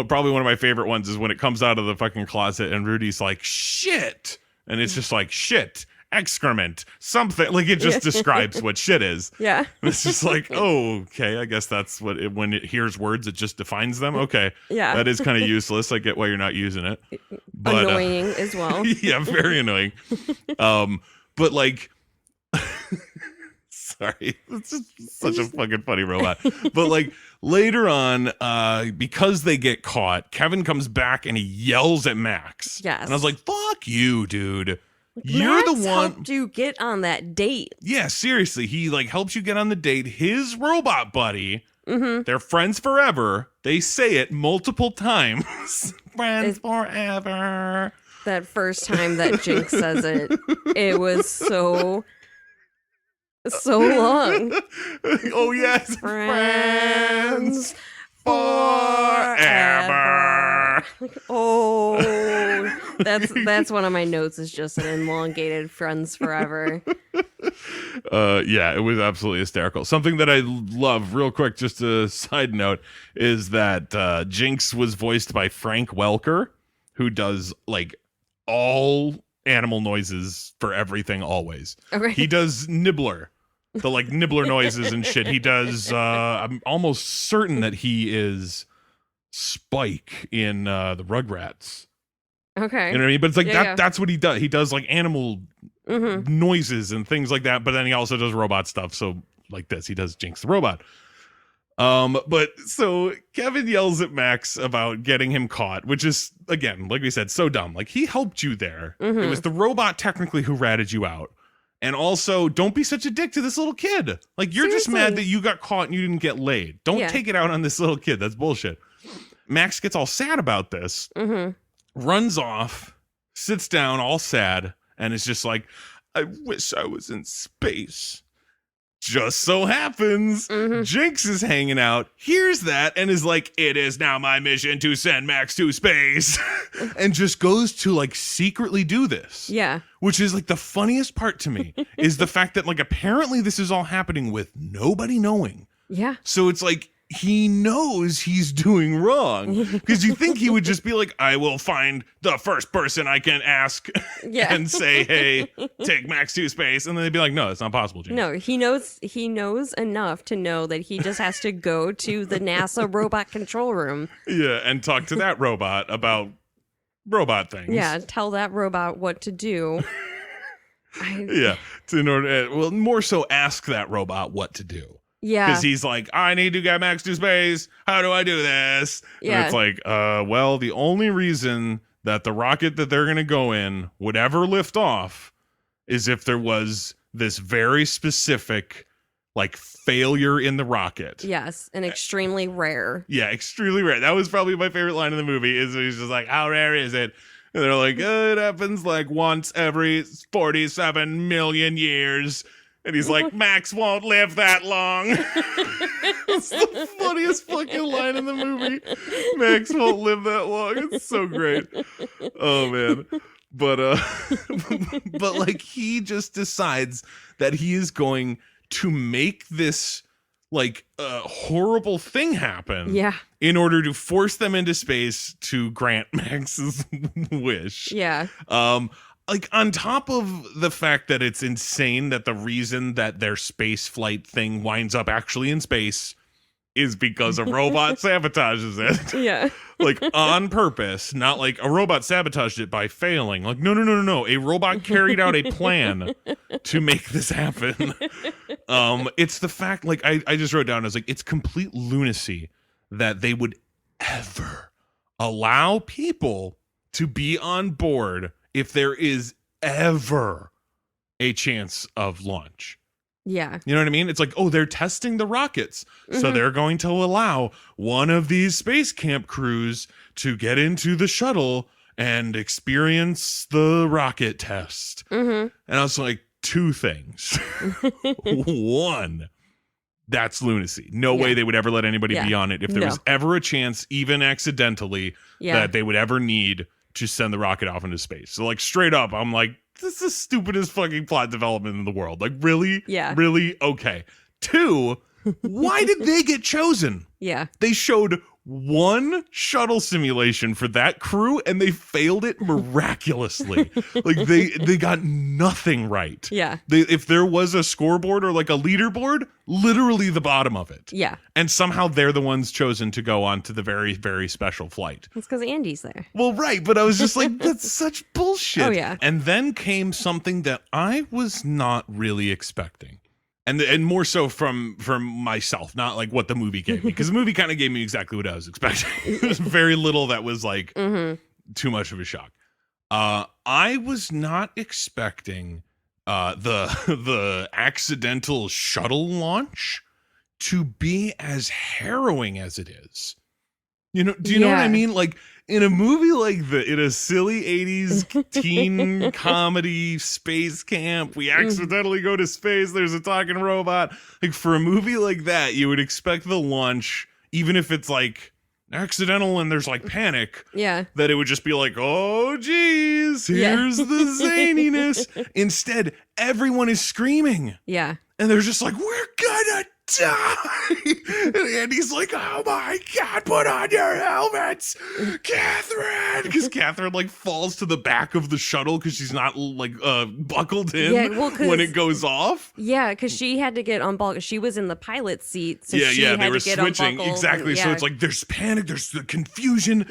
probably one of my favorite ones is when it comes out of the fucking closet and Rudy's like, shit. And it's just like, shit, excrement, something. Like, it just describes what shit is. Yeah. It's just like, oh, okay, I guess that's what when it hears words, it just defines them. Okay. Yeah. That is kind of useless. I get why you're not using it. But, annoying as well. Yeah, very annoying. But like, sorry, it's just such a fucking funny robot. But like later on, because they get caught, Kevin comes back and he yells at Max. Yes. And I was like, fuck you, dude. You're Max the one helped you get on that date. Yeah, seriously. He like helps you get on the date. His robot buddy, they're friends forever. They say it multiple times. Friends forever. That first time that Jinx says it, it was so long. Oh yes, friends forever. Like, oh, that's one of my notes. Is just an elongated "friends forever." Yeah, it was absolutely hysterical. Something that I love, real quick, just a side note, is that Jinx was voiced by Frank Welker, who does like all animal noises for everything always. Okay. He does Nibbler, the like Nibbler noises and shit. He does I'm almost certain that he is Spike in the Rugrats. Okay. You know what I mean? But it's like that's what he does. He does like animal noises and things like that, but then he also does robot stuff. So like this, he does Jinx the robot. But so Kevin yells at Max about getting him caught, which is, again, like we said, so dumb. Like, he helped you there. It was the robot technically who ratted you out. And also, don't be such a dick to this little kid. Like, you're just mad that you got caught and you didn't get laid. Don't take it out on this little kid. That's bullshit. Max gets all sad about this, runs off, sits down all sad, and is just like, I wish I was in space. Just so happens, Jinx is hanging out, hears that, and is like, it is now my mission to send Max to space. And just goes to, like, secretly do this. Yeah. Which is, like, the funniest part to me, is the fact that, like, apparently this is all happening with nobody knowing. Yeah. So it's like, he knows he's doing wrong. Because you think he would just be like, I will find the first person I can ask and say, hey, take Max to space. And then they'd be like, no, it's not possible, James. No, he knows enough to know that he just has to go to the NASA robot control room. Yeah, and talk to that robot about robot things. Yeah, tell that robot what to do. More so ask that robot what to do. Yeah. Because he's like, I need to get Max to space. How do I do this? Yeah. And it's like, well, the only reason that the rocket that they're going to go in would ever lift off is if there was this very specific, like, failure in the rocket. Yes, and extremely rare. Yeah, extremely rare. That was probably my favorite line in the movie, is he's just like, how rare is it? And they're like, it happens like once every 47 million years. And he's like, Max won't live that long. It's the funniest fucking line in the movie. Max won't live that long. It's so great. Oh, man. But like, he just decides that he is going to make this, like, horrible thing happen. Yeah. In order to force them into space to grant Max's wish. Yeah. Like, on top of the fact that it's insane that the reason that their space flight thing winds up actually in space is because a robot sabotages it. Yeah. Like, on purpose, not like a robot sabotaged it by failing. Like, no. A robot carried out a plan to make this happen. It's the fact, like, I just wrote down, I was like, it's complete lunacy that they would ever allow people to be on board if there is ever a chance of launch. Yeah. You know what I mean? It's like, oh, they're testing the rockets. So they're going to allow one of these SpaceCamp crews to get into the shuttle and experience the rocket test. And I was like, two things. One, that's lunacy. No way they would ever let anybody be on it if there was ever a chance, even accidentally, that they would ever need to send the rocket off into space. So, like, straight up, I'm like, this is the stupidest fucking plot development in the world. Like, really? Yeah. Really? Okay. Two, why did they get chosen? Yeah. They showed one shuttle simulation for that crew and they failed it miraculously. Like, they got nothing right. Yeah. If there was a scoreboard or like a leaderboard, literally the bottom of it. Yeah. And somehow they're the ones chosen to go on to the very, very special flight. It's because Andy's there. Well, right. But I was just like, that's such bullshit. Oh, yeah. And then came something that I was not really expecting. And more so from myself, not like what the movie gave me. Because the movie kind of gave me exactly what I was expecting. There's very little that was like too much of a shock. I was not expecting the accidental shuttle launch to be as harrowing as it is. You know, do you know what I mean? Like, in a movie like in a silly 80s teen comedy SpaceCamp, we accidentally go to space, there's a talking robot. Like, for a movie like that, you would expect the launch, even if it's like accidental and there's like panic, that it would just be like, oh geez, here's the zaniness. Instead, everyone is screaming. Yeah. And they're just like, we're gonna die. And Andy's like, oh my God, put on your helmets, Catherine. Because Catherine like falls to the back of the shuttle because she's not like buckled in when it goes off. Yeah, because she had to get unbuckled. She was in the pilot seat. So they were switching. Exactly. So it's like there's panic, there's the confusion.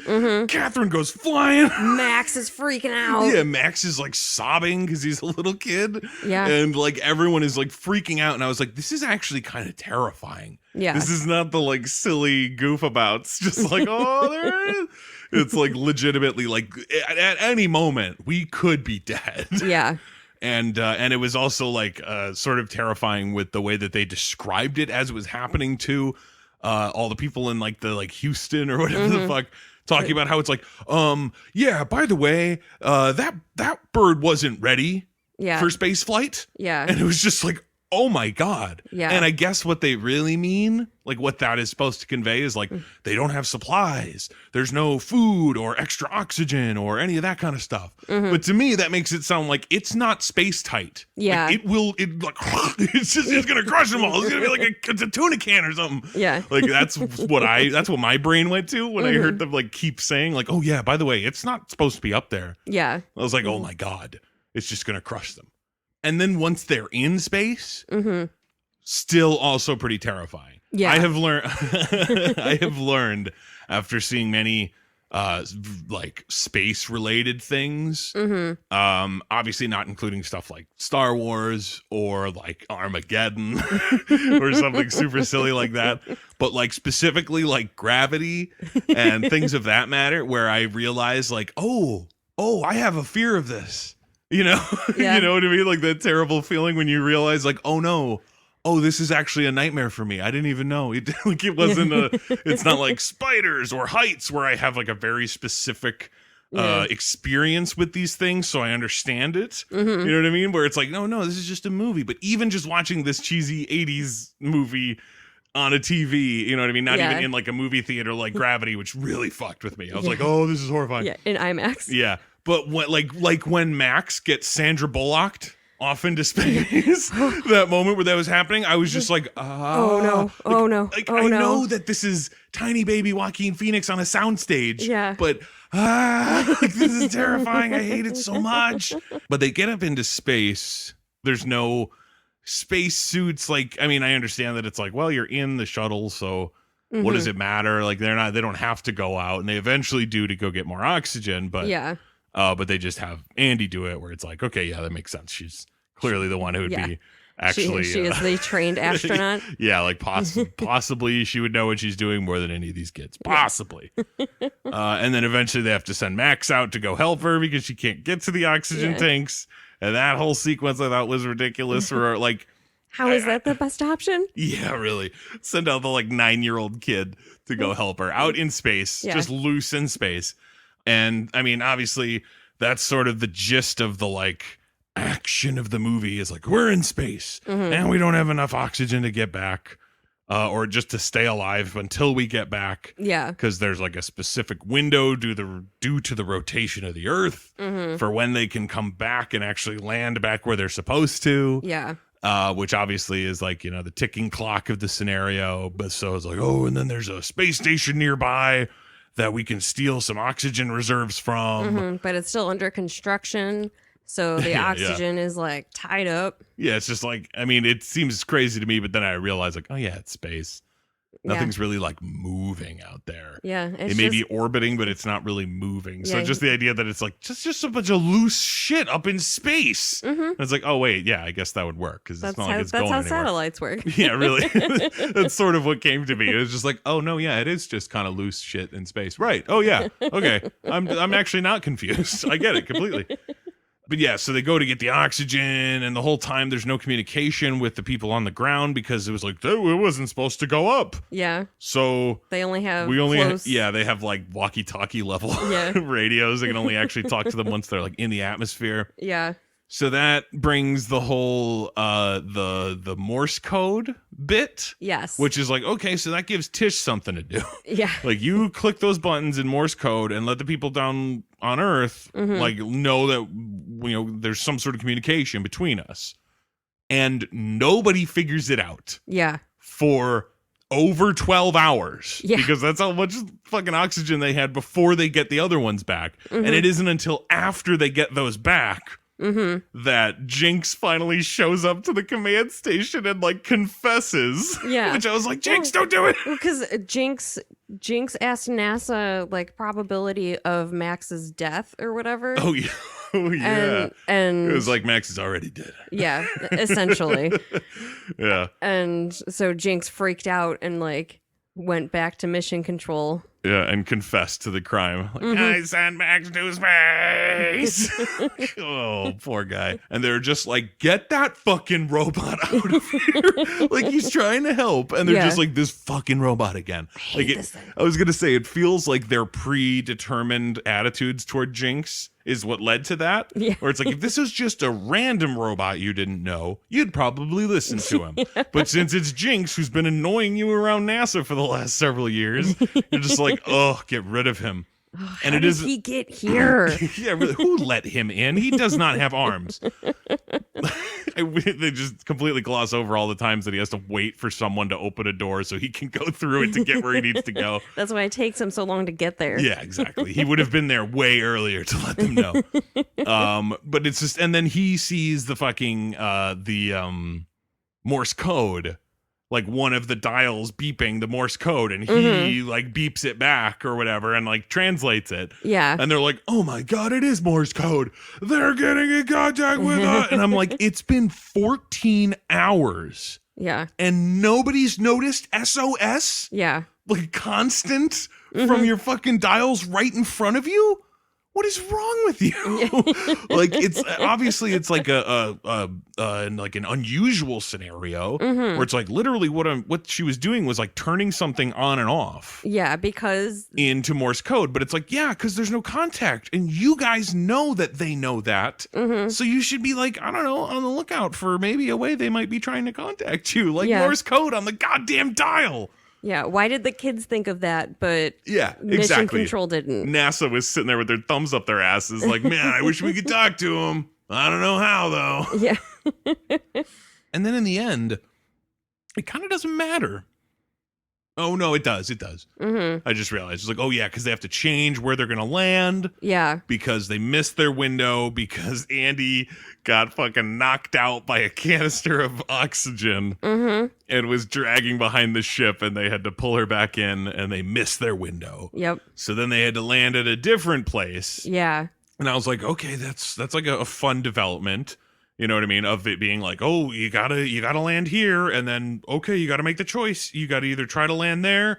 Catherine goes flying. Max is freaking out. Yeah, Max is like sobbing because he's a little kid. Yeah. And like everyone is like freaking out. And I was like, this is actually kind of terrifying. Yeah. This is not the like silly goof abouts. Just like, oh, there it is. It's like legitimately like at any moment we could be dead. Yeah. And it was also like sort of terrifying with the way that they described it as it was happening to all the people in like the like Houston or whatever the fuck, talking about how it's like, yeah, by the way, that bird wasn't ready for space flight. Yeah. And it was just like, oh my God. Yeah. And I guess what they really mean, like what that is supposed to convey is like, they don't have supplies. There's no food or extra oxygen or any of that kind of stuff. But to me, that makes it sound like it's not space tight. Yeah. Like it's going to crush them all. It's going to be like a tuna can or something. Yeah. Like that's what my brain went to when I heard them like keep saying like, oh yeah, by the way, it's not supposed to be up there. Yeah. I was like, oh my God, it's just going to crush them. And then once they're in space, still also pretty terrifying. Yeah. I have learned after seeing many like space related things. Obviously not including stuff like Star Wars or like Armageddon or something super silly like that, but like specifically like gravity and things of that matter, where I realize like, oh, I have a fear of this, you know. Yeah. You know what I mean? Like that terrible feeling when you realize like, oh no, this is actually a nightmare for me. I didn't even know. It wasn't it's not like spiders or heights where I have like a very specific experience with these things, so I understand it. You know what I mean? Where it's like, no, this is just a movie. But even just watching this cheesy 80s movie on a TV, you know what I mean? Not even in like a movie theater like Gravity, which really fucked with me. I was like, oh, this is horrifying. Yeah, in IMAX. Yeah. But when, like when Max gets Sandra Bullocked off into space, that moment where that was happening, I was just like, oh no. I know that this is tiny baby Joaquin Phoenix on a soundstage, but like, this is terrifying. I hate it so much. But they get up into space. There's no space suits. Like, I mean, I understand that it's like, well, you're in the shuttle, so what does it matter? Like, they don't have to go out, and they eventually do to go get more oxygen, but but they just have Andy do it, where it's like, okay, yeah, that makes sense. She's clearly the one who would be actually. She is the trained astronaut. Yeah, like possibly she would know what she's doing more than any of these kids. Possibly. And then eventually they have to send Max out to go help her because she can't get to the oxygen tanks. And that whole sequence I thought was ridiculous. Or like, how is that the best option? Yeah, really. Send out the like 9-year-old kid to go help her out in space, just loose in space. And I mean, obviously, that's sort of the gist of the like action of the movie is like, we're in space and we don't have enough oxygen to get back or just to stay alive until we get back. Yeah. Because there's like a specific window due to the rotation of the Earth for when they can come back and actually land back where they're supposed to. Yeah. Which obviously is like, you know, the ticking clock of the scenario. But so it's like, and then there's a space station nearby that we can steal some oxygen reserves from. But it's still under construction. So the oxygen is like tied up. Yeah, it's just like, I mean, it seems crazy to me, but then I realize like, oh yeah, it's space. Nothing's really like moving out there. Yeah. It may be orbiting, but it's not really moving. So just the idea that it's like just a bunch of loose shit up in space. And it's like, oh wait, yeah, I guess that would work because it's not like it's going anywhere. That's how satellites work. Yeah, really. That's sort of what came to me. It was just like, oh no, yeah, it is just kind of loose shit in space. Right. Oh yeah. Okay. I'm actually not confused. I get it completely. But yeah, so they go to get the oxygen, and the whole time there's no communication with the people on the ground because it was like, it wasn't supposed to go up. Yeah. So they only have they have like walkie-talkie level radios. They can only actually talk to them once they're like in the atmosphere. Yeah. So that brings the whole the Morse code bit. Yes. Which is like, okay, so that gives Tish something to do. Yeah. Like you click those buttons in Morse code and let the people down on Earth like know that there's some sort of communication between us. And nobody figures it out. Yeah. For over 12 hours. Yeah. Because that's how much fucking oxygen they had before they get the other ones back. And it isn't until after they get those back that Jinx finally shows up to the command station and like confesses. Yeah. Which I was like, Jinx, don't do it. Because Jinx asked NASA like probability of Max's death or whatever. Oh yeah. Oh yeah. And it was like Max is already dead. Yeah, essentially. Yeah. And so Jinx freaked out and like went back to mission control. Yeah, and confessed to the crime. Like, I sent Max to space. Oh, poor guy. And they're just like, get that fucking robot out of here. Like, he's trying to help. And they're just like, this fucking robot again. I hate this thing. I was going to say, it feels like their predetermined attitudes toward Jinx is what led to that. Yeah. Where it's like, if this was just a random robot you didn't know, you'd probably listen to him. But since it's Jinx, who's been annoying you around NASA for the last several years, you're just like, oh, get rid of him. Oh, how did he get here? Yeah, really. Who let him in? He does not have arms. They just completely gloss over all the times that he has to wait for someone to open a door so he can go through it to get where he needs to go. That's why it takes him so long to get there. Yeah, exactly. He would have been there way earlier to let them know. But it's just, and then he sees the fucking Morse code like one of the dials beeping the Morse code, and he like beeps it back or whatever and like translates it. Yeah. And they're like, oh my God, it is Morse code. They're getting in contact with us. And I'm like, it's been 14 hours. Yeah. And nobody's noticed SOS? Yeah. Like constant from your fucking dials right in front of you? What is wrong with you? Like, it's obviously it's like like an unusual scenario where it's like literally what she was doing was like turning something on and off. Yeah, because into Morse code, but it's like, yeah, because there's no contact, and you guys know that they know that, so you should be like, I don't know, on the lookout for maybe a way they might be trying to contact you, like Morse code on the goddamn dial. Yeah, why did the kids think of that, but Mission Control didn't? NASA was sitting there with their thumbs up their asses like, man, I wish we could talk to them. I don't know how, though. Yeah. And then in the end, it kind of doesn't matter. Oh, no, it does. It does. I just realized. It's like, oh, yeah, because they have to change where they're going to land. Yeah. Because they missed their window because Andy got fucking knocked out by a canister of oxygen and was dragging behind the ship, and they had to pull her back in, and they missed their window. Yep. So then they had to land at a different place. Yeah. And I was like, okay, that's like a fun development. You know what I mean? Of it being like, oh, you gotta land here, and then okay, you gotta make the choice. You gotta either try to land there,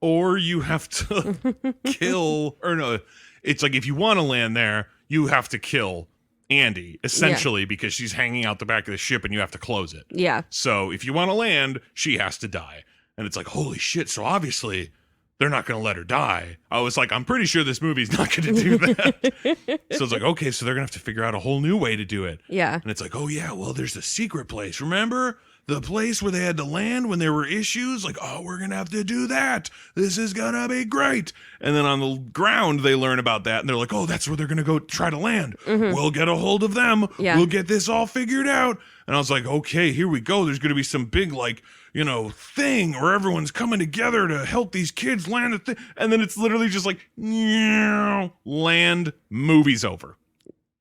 or you have to kill. Or no, it's like if you want to land there, you have to kill Andy, essentially, because she's hanging out the back of the ship, and you have to close it. Yeah. So if you want to land, she has to die, and it's like, holy shit! So obviously, they're not going to let her die. I was like, I'm pretty sure this movie's not going to do that. So it's like, okay, so they're going to have to figure out a whole new way to do it. Yeah. And it's like, oh, yeah, well, there's a secret place. Remember the place where they had to land when there were issues? Like, oh, we're going to have to do that. This is going to be great. And then on the ground, they learn about that. And they're like, oh, that's where they're going to go try to land. We'll get a hold of them. Yeah. We'll get this all figured out. And I was like, okay, here we go. There's going to be some big, like, you know, thing where everyone's coming together to help these kids land a thing. And then it's literally just like, land, movie's over.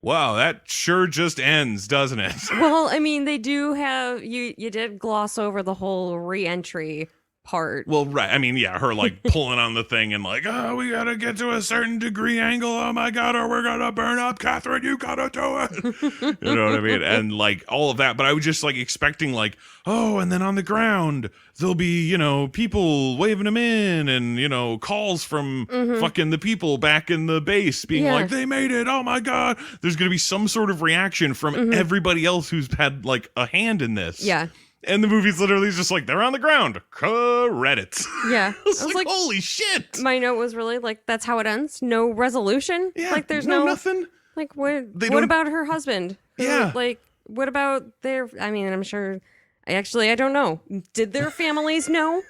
Wow, that sure just ends, doesn't it? Well, I mean, they do have, you did gloss over the whole re-entry part. Well, right. I mean, yeah, her like pulling on the thing and like, oh, we gotta get to a certain degree angle. Oh my God, or we're gonna burn up. Catherine, you gotta do it. You know what I mean? And like all of that. But I was just like expecting like, oh, and then on the ground, there'll be, you know, people waving them in and, you know, calls from fucking the people back in the base being like, they made it. Oh my God. There's gonna be some sort of reaction from everybody else who's had like a hand in this. Yeah. And the movie's literally just like, they're on the ground. Credits. Yeah. I was like, holy shit. My note was really like, that's how it ends? No resolution? Yeah. Like, there's nothing. Like, what about her husband? Yeah. Like, what about their, I mean, I'm sure, I don't know. Did their families know?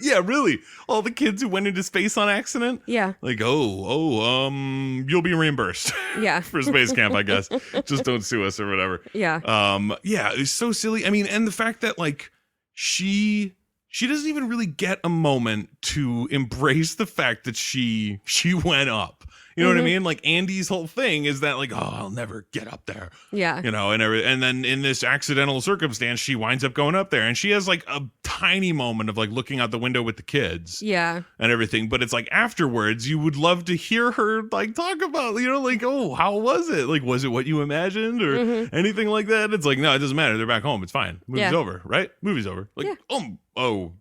Yeah, really. All the kids who went into space on accident? Yeah. Like, you'll be reimbursed. Yeah. For SpaceCamp, I guess. Just don't sue us or whatever. Yeah. Yeah, it's so silly. I mean, and the fact that like she doesn't even really get a moment to embrace the fact that she went up. You know what I mean? Like Andy's whole thing is that like, oh, I'll never get up there. Yeah. You know, and then in this accidental circumstance, she winds up going up there, and she has like a tiny moment of like looking out the window with the kids. Yeah. And everything. But it's like afterwards, you would love to hear her like talk about, you know, like, oh, how was it? Like, was it what you imagined or anything like that? It's like, no, it doesn't matter. They're back home. It's fine. Movie's over, right? Movie's over. Like, all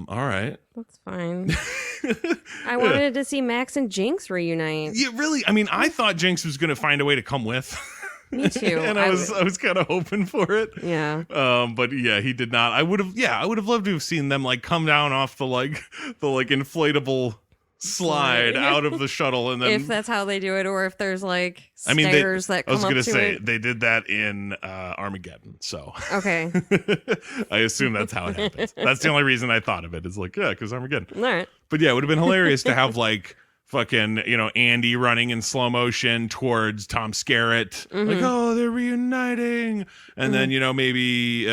right. That's fine. I wanted to see Max and Jinx reunite. Yeah, really. I mean, I thought Jinx was going to find a way to come with. Me too. And I was kind of hoping for it. Yeah. But yeah, he did not. I would have loved to have seen them like come down off the inflatable slide out of the shuttle, and then if that's how they do it, or if there's like stairs that come up to it. I was gonna say they did that in Armageddon, so okay. I assume that's how it happens. That's the only reason I thought of it. Is like, yeah, because Armageddon. All right. But yeah, it would have been hilarious to have like fucking, you know, Andy running in slow motion towards Tom Skerritt, like, oh, they're reuniting, and then, you know, maybe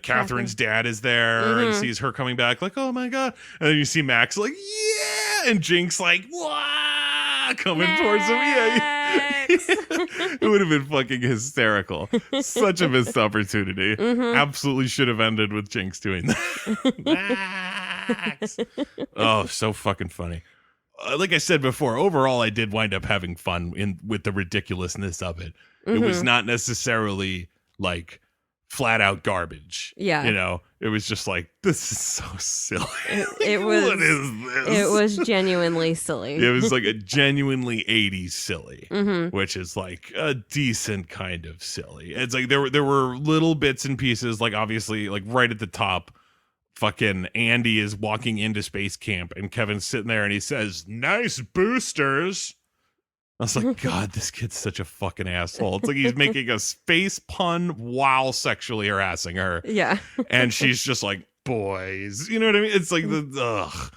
Catherine's dad is there and sees her coming back, like, oh my God, and then you see Max like, yeah, and Jinx like, what? coming towards him. Yeah. It would have been fucking hysterical. Such a missed opportunity. Absolutely should have ended with Jinx doing that. Max. Oh, so fucking funny. Like I said before, overall, I did wind up having fun with the ridiculousness of it. It was not necessarily like flat out garbage. Yeah. You know, it was just like, this is so silly. It was, what is this? It was genuinely silly. It was like a genuinely 80s silly, which is like a decent kind of silly. It's like there were little bits and pieces, like obviously like right at the top, fucking Andy is walking into SpaceCamp and Kevin's sitting there and he says, "Nice boosters." I was like, God, this kid's such a fucking asshole. It's like he's making a space pun while sexually harassing her. Yeah. And she's just like, boys. You know what I mean? It's like,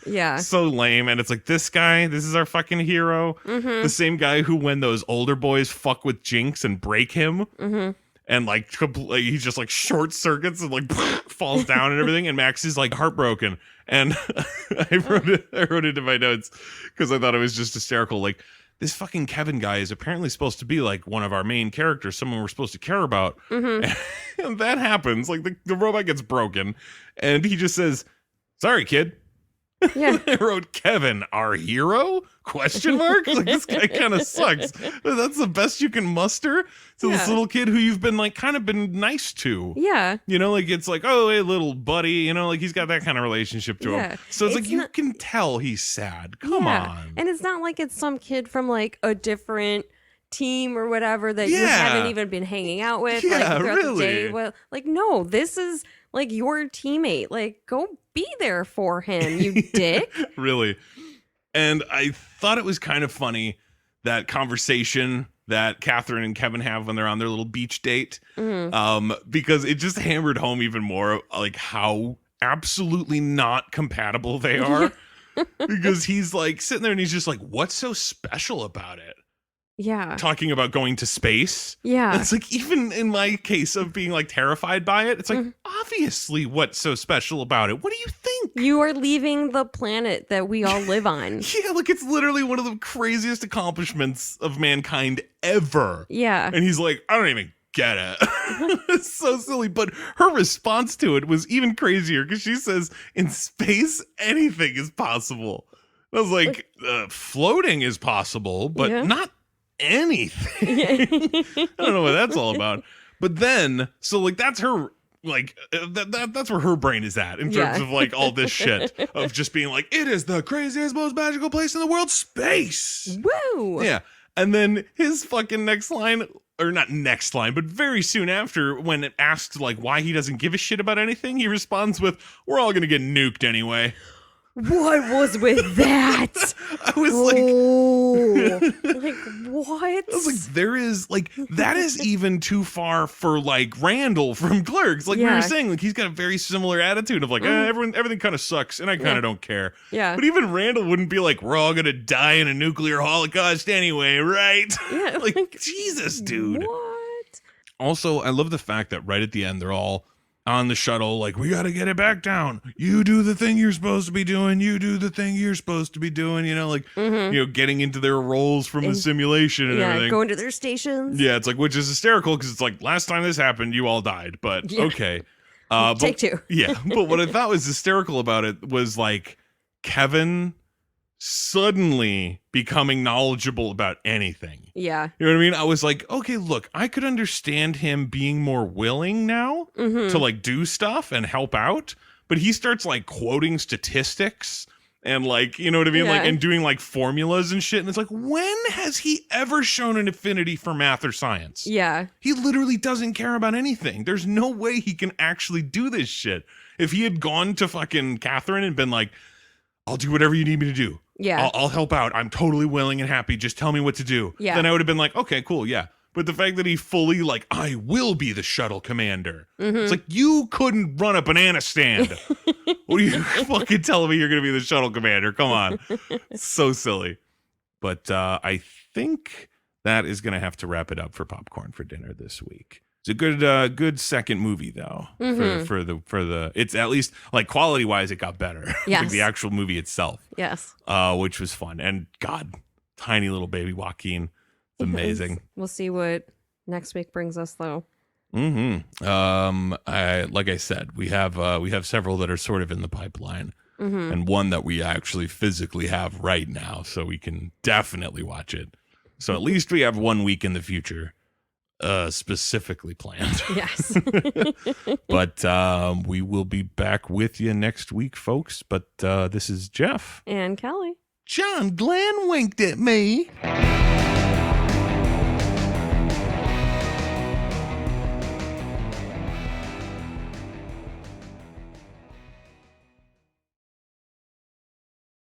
yeah. So lame. And it's like, this guy, this is our fucking hero. The same guy who, when those older boys fuck with Jinx and break him, and like he just like short circuits and like falls down and everything. And Max is like heartbroken. And I wrote it in my notes because I thought it was just hysterical. Like, this fucking Kevin guy is apparently supposed to be like one of our main characters, someone we're supposed to care about. And that happens. Like the robot gets broken and he just says, "Sorry, kid." Yeah. I wrote, "Kevin, our hero? Question mark? Like, this guy kind of sucks. That's the best you can muster to this little kid who you've been like kind of been nice to. Yeah. You know, like it's like, oh, hey, little buddy, you know, like he's got that kind of relationship to him. So it's like you can tell he's sad. Come on. And it's not like it's some kid from like a different team or whatever that you haven't even been hanging out with like throughout the day. Well, like, no, this is like your teammate. Like, go be there for him, you dick. Really. And I thought it was kind of funny, that conversation that Catherine and Kevin have when they're on their little beach date, because it just hammered home even more like how absolutely not compatible they are. Because he's like sitting there and he's just like, what's so special about it? Yeah. Talking about going to space. Yeah. And it's like, even in my case of being like terrified by it, it's like, obviously what's so special about it? What do you think? You are leaving the planet that we all live on. Yeah, like it's literally one of the craziest accomplishments of mankind ever. Yeah. And he's like, I don't even get it. It's so silly. But her response to it was even crazier because she says, in space, anything is possible. I was like, floating is possible, but not anything. I don't know what that's all about. But then, so like that's her, like that's where her brain is at in terms of like all this shit of just being like, it is the craziest, most magical place in the world, space. Woo. Yeah. And then his fucking next line, or not next line, but very soon after, when it asked like why he doesn't give a shit about anything, he responds with, "We're all gonna get nuked anyway." What was with that? I was like, what? I was like, there is like, that is even too far for like Randall from Clerks. Like we were saying, like he's got a very similar attitude of like, everything kind of sucks and I kind of don't care. Yeah. But even Randall wouldn't be like, we're all gonna die in a nuclear holocaust anyway, right? Yeah. Like Jesus, dude. What? Also, I love the fact that right at the end, they're all on the shuttle, like, we got to get it back down. You do the thing you're supposed to be doing. You do the thing you're supposed to be doing. You know, like, you know, getting into their roles from the simulation and everything. Going to their stations. Yeah, it's like, which is hysterical because it's like, last time this happened, you all died. But okay. Take two. Yeah. But what I thought was hysterical about it was like Kevin suddenly becoming knowledgeable about anything. Yeah. You know what I mean? I was like, okay, look, I could understand him being more willing now to like do stuff and help out, but he starts like quoting statistics and like, you know what I mean? Like, and doing like formulas and shit. And it's like, when has he ever shown an affinity for math or science? Yeah. He literally doesn't care about anything. There's no way he can actually do this shit. If he had gone to fucking Catherine and been like, I'll do whatever you need me to do. Yeah. I'll help out. I'm totally willing and happy. Just tell me what to do. Yeah. Then I would have been like, okay, cool. Yeah. But the fact that he fully like, I will be the shuttle commander. It's like, you couldn't run a banana stand. What are you fucking telling me you're going to be the shuttle commander? Come on. So silly. But I think that is going to have to wrap it up for Popcorn for Dinner this week. It's a good second movie though. For the it's at least like quality wise it got better. Yes. Like the actual movie itself. Yes. Which was fun. And God, tiny little baby Joaquin. It's amazing. We'll see what next week brings us, though. Like I said, we have several that are sort of in the pipeline, and one that we actually physically have right now, so we can definitely watch it. So at least we have 1 week in the future specifically planned. Yes. But we will be back with you next week, folks. But this is Jeff. And Kelly. John Glenn winked at me.